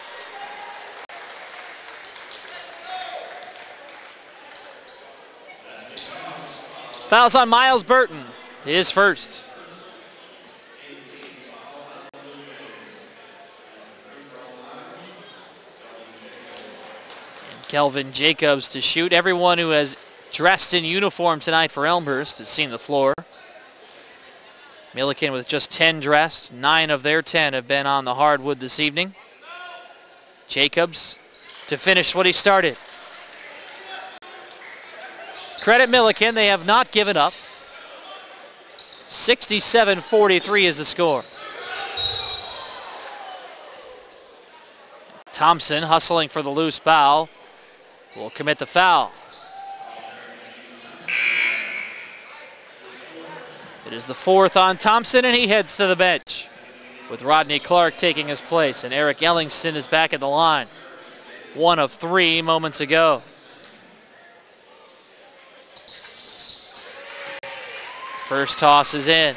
Speaker 2: Fouls on Miles Burton, his first. And Kelvin Jacobs to shoot. Everyone who has dressed in uniform tonight for Elmhurst has seen the floor. Millikan with just 10 dressed. 9 of their 10 have been on the hardwood this evening. Jacobs to finish what he started. Credit Millikan, they have not given up. 67-43 is the score. Thompson hustling for the loose ball will commit the foul. It is the 4th on Thompson, and he heads to the bench with Rodney Clark taking his place, and Eric Ellingson is back at the line. 1 of 3 moments ago. First toss is in.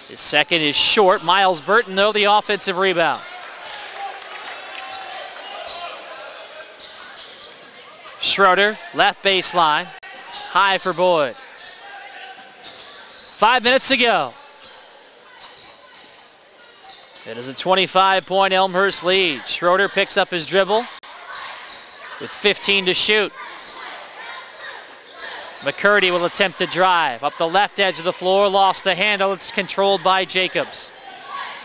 Speaker 2: His second is short. Miles Burton, though, the offensive rebound. Schroeder, left baseline. High for Boyd. 5 minutes to go. It is a 25-point Elmhurst lead. Schroeder picks up his dribble with 15 to shoot. McCurdy will attempt to drive up the left edge of the floor, lost the handle. It's controlled by Jacobs.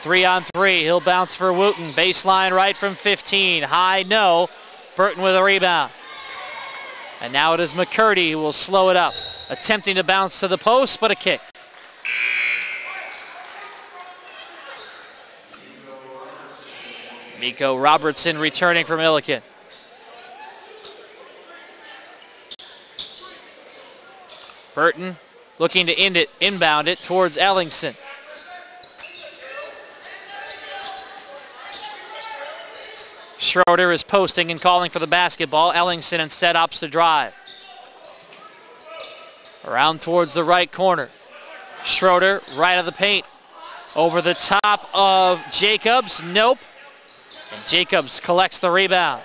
Speaker 2: 3-on-3, he'll bounce for Wooten. Baseline right from 15, high no. Burton with a rebound. And now it is McCurdy who will slow it up. Attempting to bounce to the post, but a kick. Miko Robertson returning from Millikan. Burton looking to inbound it towards Ellingson. Schroeder is posting and calling for the basketball. Ellingson instead opts to drive. Around towards the right corner. Schroeder right of the paint. Over the top of Jacobs. Nope. And Jacobs collects the rebound.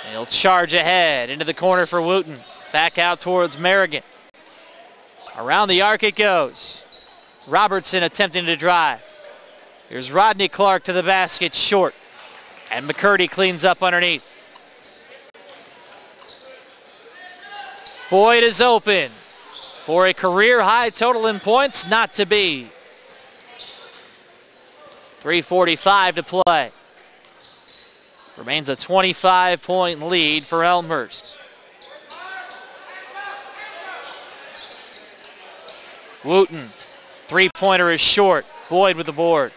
Speaker 2: And he'll charge ahead into the corner for Wooten. Back out towards Merrigan. Around the arc it goes. Robertson attempting to drive. Here's Rodney Clark to the basket, short. And McCurdy cleans up underneath. Boyd is open for a career high total in points, not to be. 3:45 to play. Remains a 25-point lead for Elmhurst. Wooten, three-pointer is short. Boyd with the board.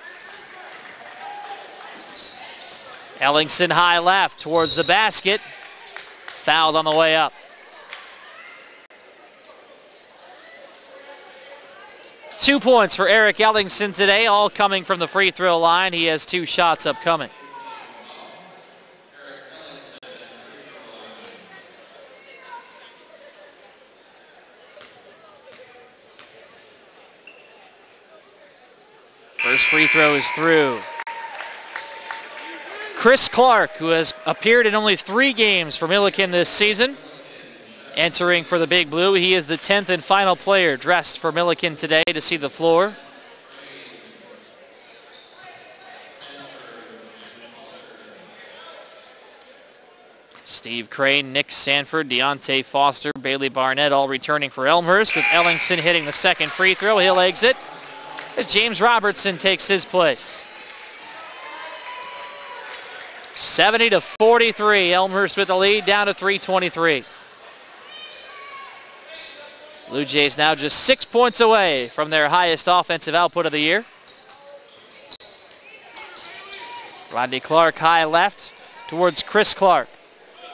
Speaker 2: Ellingson high left towards the basket. Fouled on the way up. Two points for Eric Ellingson today, all coming from the free throw line. He has two shots upcoming. First free throw is through. Chris Clark, who has appeared in only 3 games for Millikan this season, entering for the Big Blue. He is the 10th and final player dressed for Millikan today to see the floor. Steve Crane, Nick Sanford, Deontay Foster, Bailey Barnett all returning for Elmhurst, with Ellingson hitting the second free throw. He'll exit as James Robertson takes his place. 70-43, Elmhurst with the lead, down to 3:23. Blue Jays now just 6 points away from their highest offensive output of the year. Rodney Clark high left towards Chris Clark.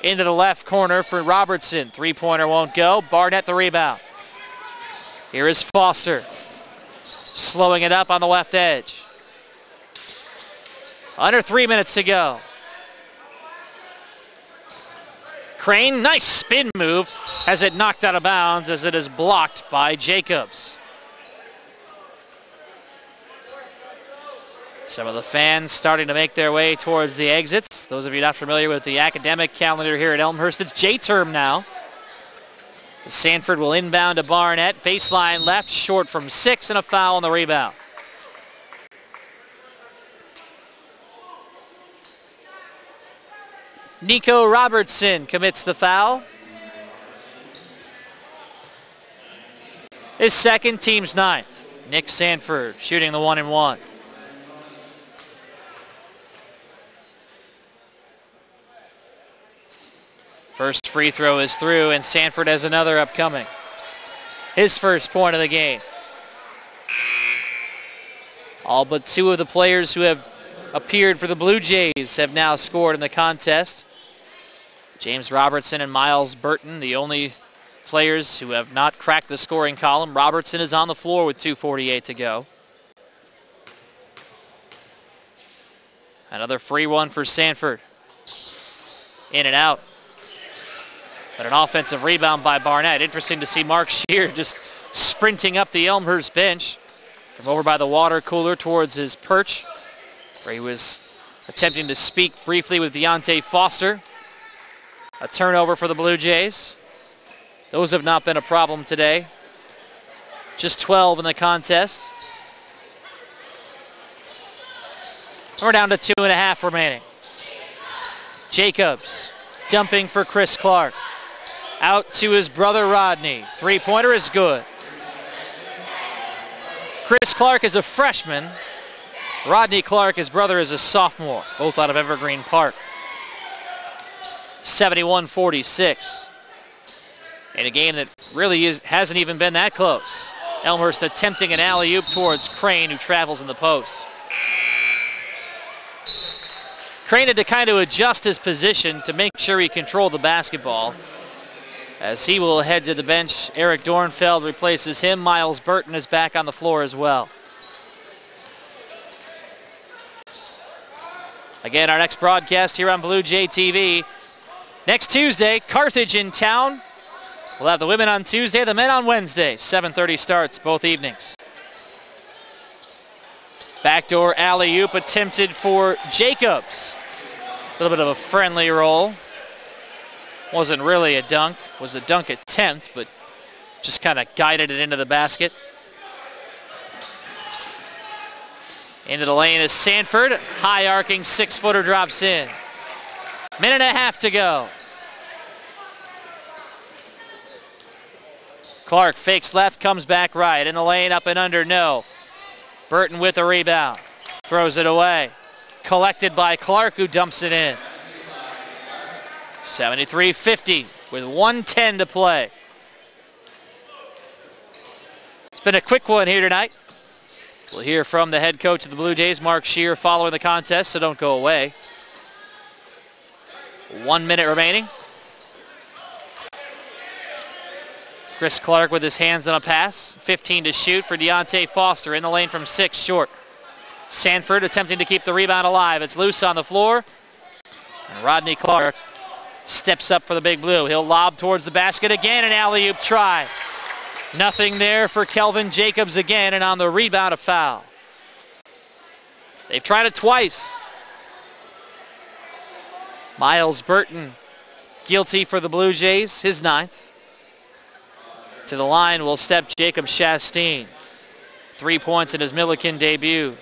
Speaker 2: Into the left corner for Robertson. Three-pointer won't go. Barnett the rebound. Here is Foster. Slowing it up on the left edge. Under 3 minutes to go. Crane, nice spin move, has it knocked out of bounds as it is blocked by Jacobs. Some of the fans starting to make their way towards the exits. Those of you not familiar with the academic calendar here at Elmhurst, it's J-term now. Sanford will inbound to Barnett. Baseline left, short from 6, and a foul on the rebound. Nico Robertson commits the foul. His second, team's 9th. Nick Sanford shooting the 1-and-1. First free throw is through, and Sanford has another upcoming. His first point of the game. All but 2 of the players who have appeared for the Blue Jays have now scored in the contest. James Robertson and Miles Burton, the only players who have not cracked the scoring column. Robertson is on the floor with 2:48 to go. Another free one for Sanford. In and out. But an offensive rebound by Barnett. Interesting to see Mark Shear just sprinting up the Elmhurst bench from over by the water cooler towards his perch, where he was attempting to speak briefly with Deontay Foster. A turnover for the Blue Jays. Those have not been a problem today. Just 12 in the contest. We're down to 2.5 remaining. Jacobs dumping for Chris Clark. Out to his brother Rodney. Three-pointer is good. Chris Clark is a freshman. Rodney Clark, his brother, is a sophomore, both out of Evergreen Park. 71-46. In a game that really hasn't even been that close. Elmhurst attempting an alley-oop towards Crane, who travels in the post. Crane had to kind of adjust his position to make sure he controlled the basketball. As he will head to the bench, Eric Dornfeld replaces him. Miles Burton is back on the floor as well. Again, our next broadcast here on Blue Jay TV. Next Tuesday, Carthage in town. We'll have the women on Tuesday, the men on Wednesday. 7:30 starts both evenings. Backdoor alley-oop attempted for Jacobs. A little bit of a friendly roll. Wasn't really a dunk. Was a dunk at 10th, but just kind of guided it into the basket. Into the lane is Sanford. High arcing 6-footer drops in. Minute and a half to go. Clark fakes left, comes back right. In the lane, up and under, no. Burton with the rebound. Throws it away. Collected by Clark, who dumps it in. 73-50 with 1:10 to play. It's been a quick one here tonight. We'll hear from the head coach of the Blue Jays, Mark Scheer, following the contest, so don't go away. 1 minute remaining. Chris Clark with his hands on a pass. 15 to shoot for Deontay Foster. In the lane from 6, short. Sanford attempting to keep the rebound alive. It's loose on the floor. And Rodney Clark steps up for the Big Blue. He'll lob towards the basket again, an alley-oop try. Nothing there for Kelvin Jacobs again, and on the rebound, a foul. They've tried it twice. Miles Burton guilty for the Blue Jays, his 9th. To the line will step Jacob Chastain. 3 points in his Millikan debut.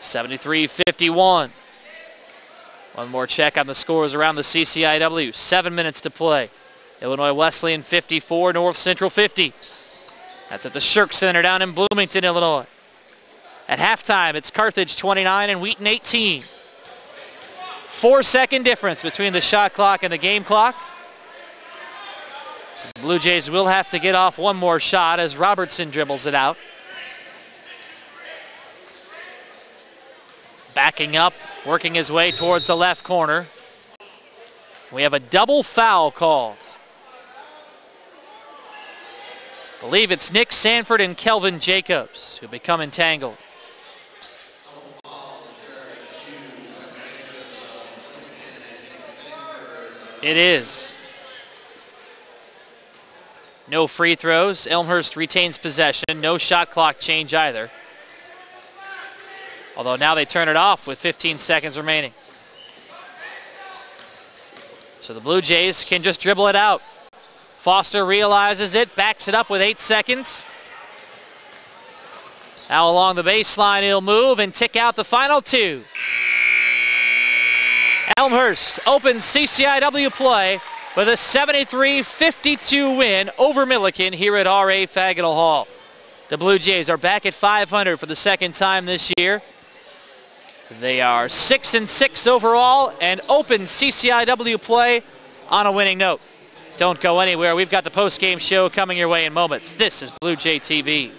Speaker 2: (73-51). One more check on the scores around the CCIW. 7 minutes to play. Illinois Wesleyan 54, North Central 50. That's at the Shirk Center down in Bloomington, Illinois. At halftime, it's Carthage 29 and Wheaton 18. 4-second difference between the shot clock and the game clock. So the Blue Jays will have to get off one more shot as Robertson dribbles it out. Backing up, working his way towards the left corner. We have a double foul call. I believe it's Nick Sanford and Kelvin Jacobs who become entangled. It is. No free throws. Elmhurst retains possession. No shot clock change either. Although now they turn it off with 15 seconds remaining. So the Blue Jays can just dribble it out. Foster realizes it, backs it up with 8 seconds. Now along the baseline he'll move and tick out the final 2. Elmhurst opens CCIW play with a 73-52 win over Millikan here at R.A. Fagenal Hall. The Blue Jays are back at 500 for the second time this year. They are 6-6 overall and open CCIW play on a winning note. Don't go anywhere. We've got the post-game show coming your way in moments. This is Blue Jay TV.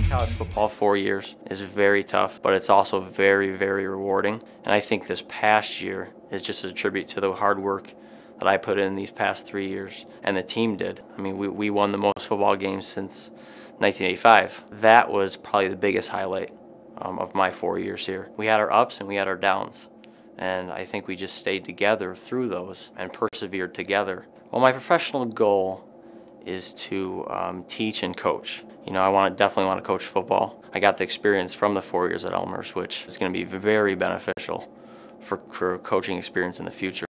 Speaker 11: College football 4 years is very tough, but it's also very, very rewarding. And I think this past year is just a tribute to the hard work that I put in these past 3 years, and the team did. I mean, we won the most football games since 1985. That was probably the biggest highlight of my 4 years here. We had our ups and we had our downs, and I think we just stayed together through those and persevered together. Well, my professional goal is to teach and coach. You know, I definitely want to coach football. I got the experience from the 4 years at Elmhurst, which is going to be very beneficial for coaching experience in the future.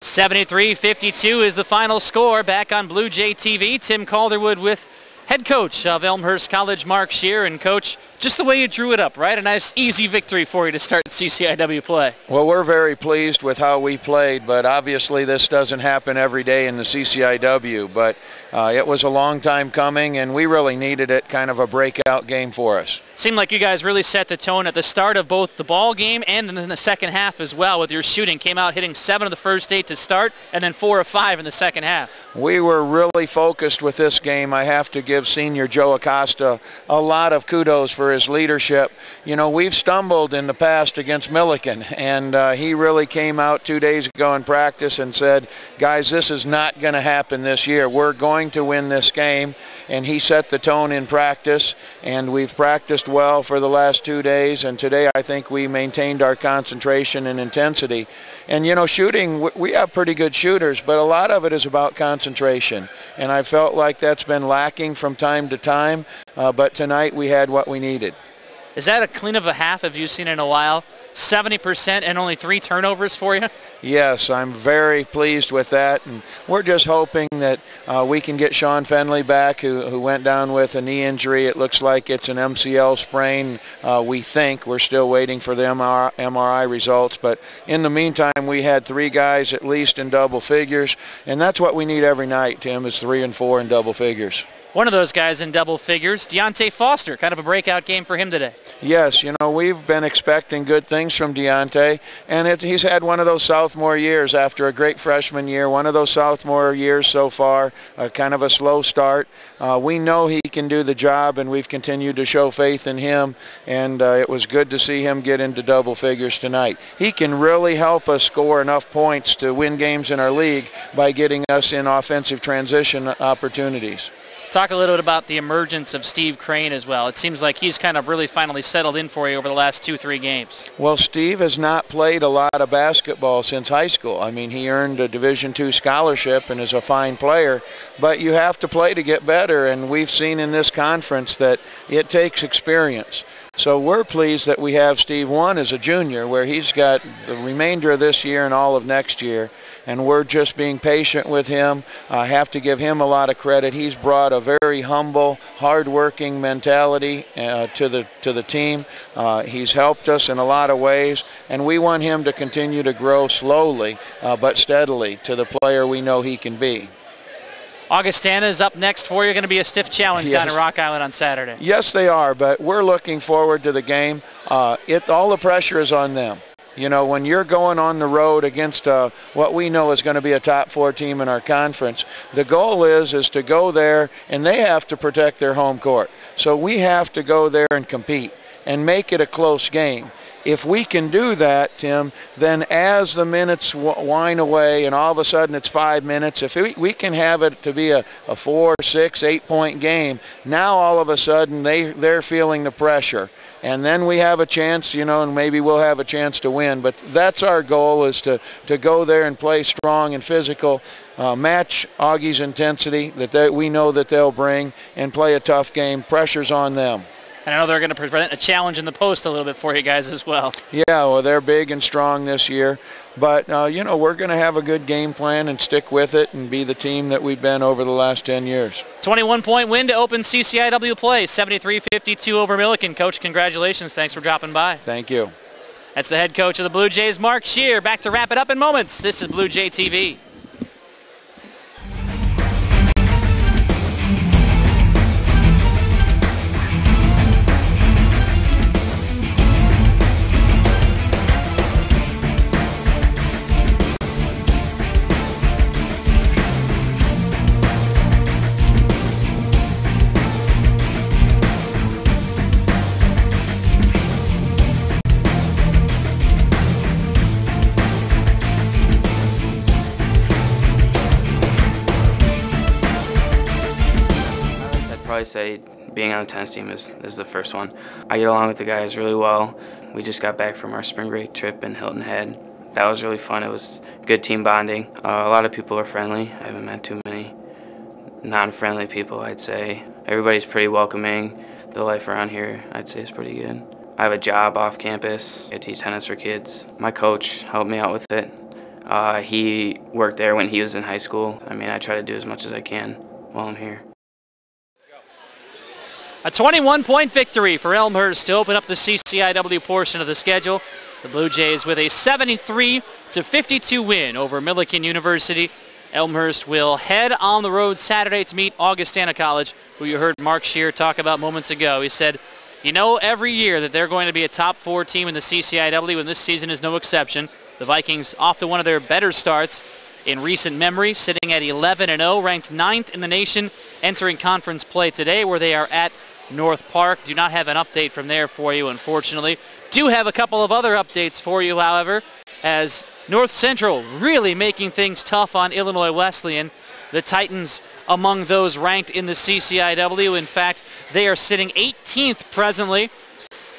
Speaker 2: (73-52) is the final score. Back on Blue Jay TV, Tim Calderwood with head coach of Elmhurst College, Mark Scheer. And coach, just the way you drew it up, right? A nice easy victory for you to start CCIW play.
Speaker 12: Well, we're very pleased with how we played, but obviously this doesn't happen every day in the CCIW. But it was a long time coming, and we really needed it, kind of a breakout game for us.
Speaker 2: Seemed like you guys really set the tone at the start of both the ball game and in the second half as well with your shooting. Came out hitting 7 of the first 8 to start and then 4 of 5 in the second half.
Speaker 12: We were really focused with this game. I have to give senior Joe Acosta a lot of kudos for for his leadership. You know, we've stumbled in the past against Millikan, and he really came out 2 days ago in practice and said, guys, this is not going to happen this year. We're going to win this game. And he set the tone in practice, and we've practiced well for the last 2 days, and today I think we maintained our concentration and intensity. And you know, shooting, we have pretty good shooters, but a lot of it is about concentration, and I felt like that's been lacking from time to time, but tonight we had what we needed.
Speaker 2: Is that a clean of a half have you seen in a while? 70% and only 3 turnovers for you?
Speaker 12: Yes, I'm very pleased with that, and we're just hoping that we can get Sean Fenley back, who went down with a knee injury. It looks like it's an MCL sprain. We think we're still waiting for the MRI results, but in the meantime, we had 3 guys at least in double figures, and that's what we need every night, Tim, is 3 and 4 in double figures.
Speaker 2: One of those guys in double figures, Deontay Foster, kind of a breakout game for him today.
Speaker 12: Yes, you know, we've been expecting good things from Deontay, and he's had one of those sophomore years after a great freshman year, one of those sophomore years so far, kind of a slow start. We know he can do the job, and we've continued to show faith in him, and it was good to see him get into double figures tonight. He can really help us score enough points to win games in our league by getting us in offensive transition opportunities.
Speaker 2: Talk a little bit about the emergence of Steve Crane as well. It seems like he's kind of really finally settled in for you over the last 2-3 games.
Speaker 12: Well, Steve has not played a lot of basketball since high school. I mean, he earned a Division II scholarship and is a fine player, but you have to play to get better, and we've seen in this conference that it takes experience. So we're pleased that we have Steve one as a junior, where he's got the remainder of this year and all of next year, and we're just being patient with him. I have to give him a lot of credit. He's brought a very humble, hard-working mentality to the team. He's helped us in a lot of ways, and we want him to continue to grow slowly but steadily to the player we know he can be.
Speaker 2: Augustana is up next for you. Going to be a stiff challenge down in Rock Island on Saturday.
Speaker 12: Yes, they are, but we're looking forward to the game. All the pressure is on them. You know, when you're going on the road against what we know is going to be a top 4 team in our conference, the goal is to go there, and they have to protect their home court. So we have to go there and compete and make it a close game. If we can do that, Tim, then as the minutes wind away and all of a sudden it's 5 minutes, if we can have it to be a 4, 6, 8-point game, now all of a sudden they're feeling the pressure. And then we have a chance, you know, and maybe we'll have a chance to win. But that's our goal, is to go there and play strong and physical, match Augie's intensity that we know that they'll bring, and play a tough game. Pressure's on them.
Speaker 2: And I know they're going to present a challenge in the post a little bit for you guys as well.
Speaker 12: Yeah, well, they're big and strong this year. But, you know, we're going to have a good game plan and stick with it and be the team that we've been over the last 10 years.
Speaker 2: 21-point win to open CCIW play, 73-52 over Millikan. Coach, congratulations. Thanks for dropping by.
Speaker 12: Thank you.
Speaker 2: That's the head coach of the Blue Jays, Mark Scheer. Back to wrap it up in moments. This is Blue Jay TV.
Speaker 14: I'd say being on the tennis team is the first one. I get along with the guys really well. We just got back from our spring break trip in Hilton Head. That was really fun. It was good team bonding. A lot of people are friendly. I haven't met too many non-friendly people, I'd say. Everybody's pretty welcoming. The life around here, I'd say, is pretty good. I have a job off campus. I teach tennis for kids. My coach helped me out with it. He worked there when he was in high school. I mean, I try to do as much as I can while I'm here.
Speaker 2: A 21-point victory for Elmhurst to open up the CCIW portion of the schedule. The Blue Jays with a 73-52 win over Millikan University. Elmhurst will head on the road Saturday to meet Augustana College, who you heard Mark Scheer talk about moments ago. He said, you know every year that they're going to be a top 4 team in the CCIW, and this season is no exception. The Vikings off to one of their better starts in recent memory, sitting at 11-0, ranked 9th in the nation, entering conference play today, where they are at North Park. Do not have an update from there for you, unfortunately. Do have a couple of other updates for you, however, as North Central really making things tough on Illinois Wesleyan. The Titans among those ranked in the CCIW. In fact, they are sitting 18th presently.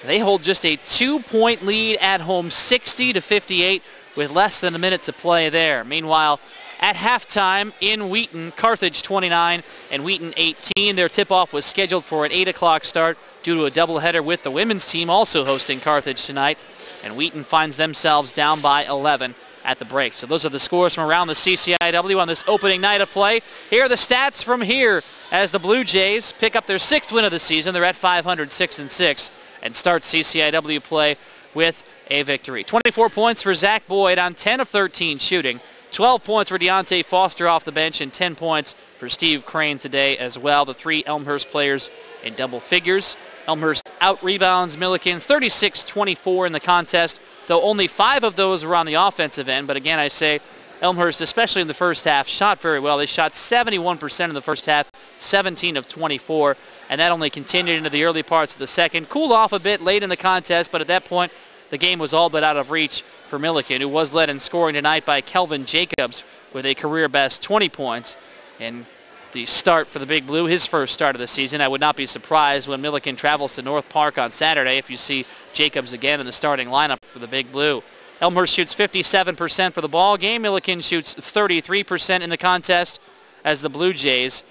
Speaker 2: They hold just a 2-point lead at home, 60-58, with less than a minute to play there. Meanwhile, at halftime in Wheaton, Carthage 29 and Wheaton 18. Their tip-off was scheduled for an 8 o'clock start due to a doubleheader with the women's team also hosting Carthage tonight. And Wheaton finds themselves down by 11 at the break. So those are the scores from around the CCIW on this opening night of play. Here are the stats from here as the Blue Jays pick up their 6th win of the season. They're at 500, 6-6, and start CCIW play with a victory. 24 points for Zach Boyd on 10 of 13 shooting. 12 points for Deontay Foster off the bench, and 10 points for Steve Crane today as well. The 3 Elmhurst players in double figures. Elmhurst out-rebounds Millikan 36-24 in the contest, though only 5 of those were on the offensive end. But again, I say Elmhurst, especially in the first half, shot very well. They shot 71% in the first half, 17 of 24, and that only continued into the early parts of the second. Cooled off a bit late in the contest, but at that point, the game was all but out of reach for Millikan, who was led in scoring tonight by Kelvin Jacobs with a career-best 20 points. And the start for the Big Blue, his first start of the season. I would not be surprised when Millikan travels to North Park on Saturday if you see Jacobs again in the starting lineup for the Big Blue. Elmhurst shoots 57% for the ball game. Millikan shoots 33% in the contest as the Blue Jays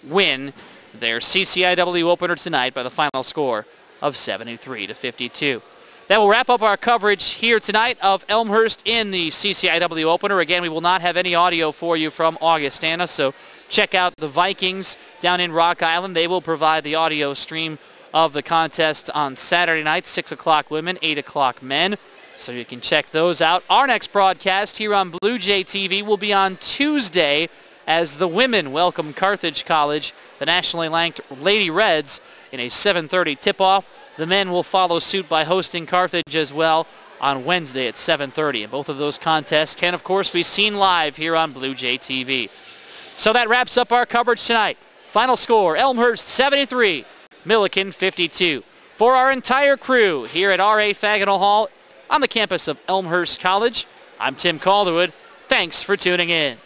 Speaker 2: win their CCIW opener tonight by the final score of 73-52. That will wrap up our coverage here tonight of Elmhurst in the CCIW opener. Again, we will not have any audio for you from Augustana, so check out the Vikings down in Rock Island. They will provide the audio stream of the contest on Saturday night, 6 o'clock women, 8 o'clock men. So you can check those out. Our next broadcast here on Blue Jay TV will be on Tuesday as the women welcome Carthage College, the nationally ranked Lady Reds, in a 7:30 tip-off. The men will follow suit by hosting Carthage as well on Wednesday at 7:30. And both of those contests can, of course, be seen live here on Blue Jay TV. So that wraps up our coverage tonight. Final score, Elmhurst 73, Millikan 52. For our entire crew here at R.A. Faginal Hall on the campus of Elmhurst College, I'm Tim Calderwood. Thanks for tuning in.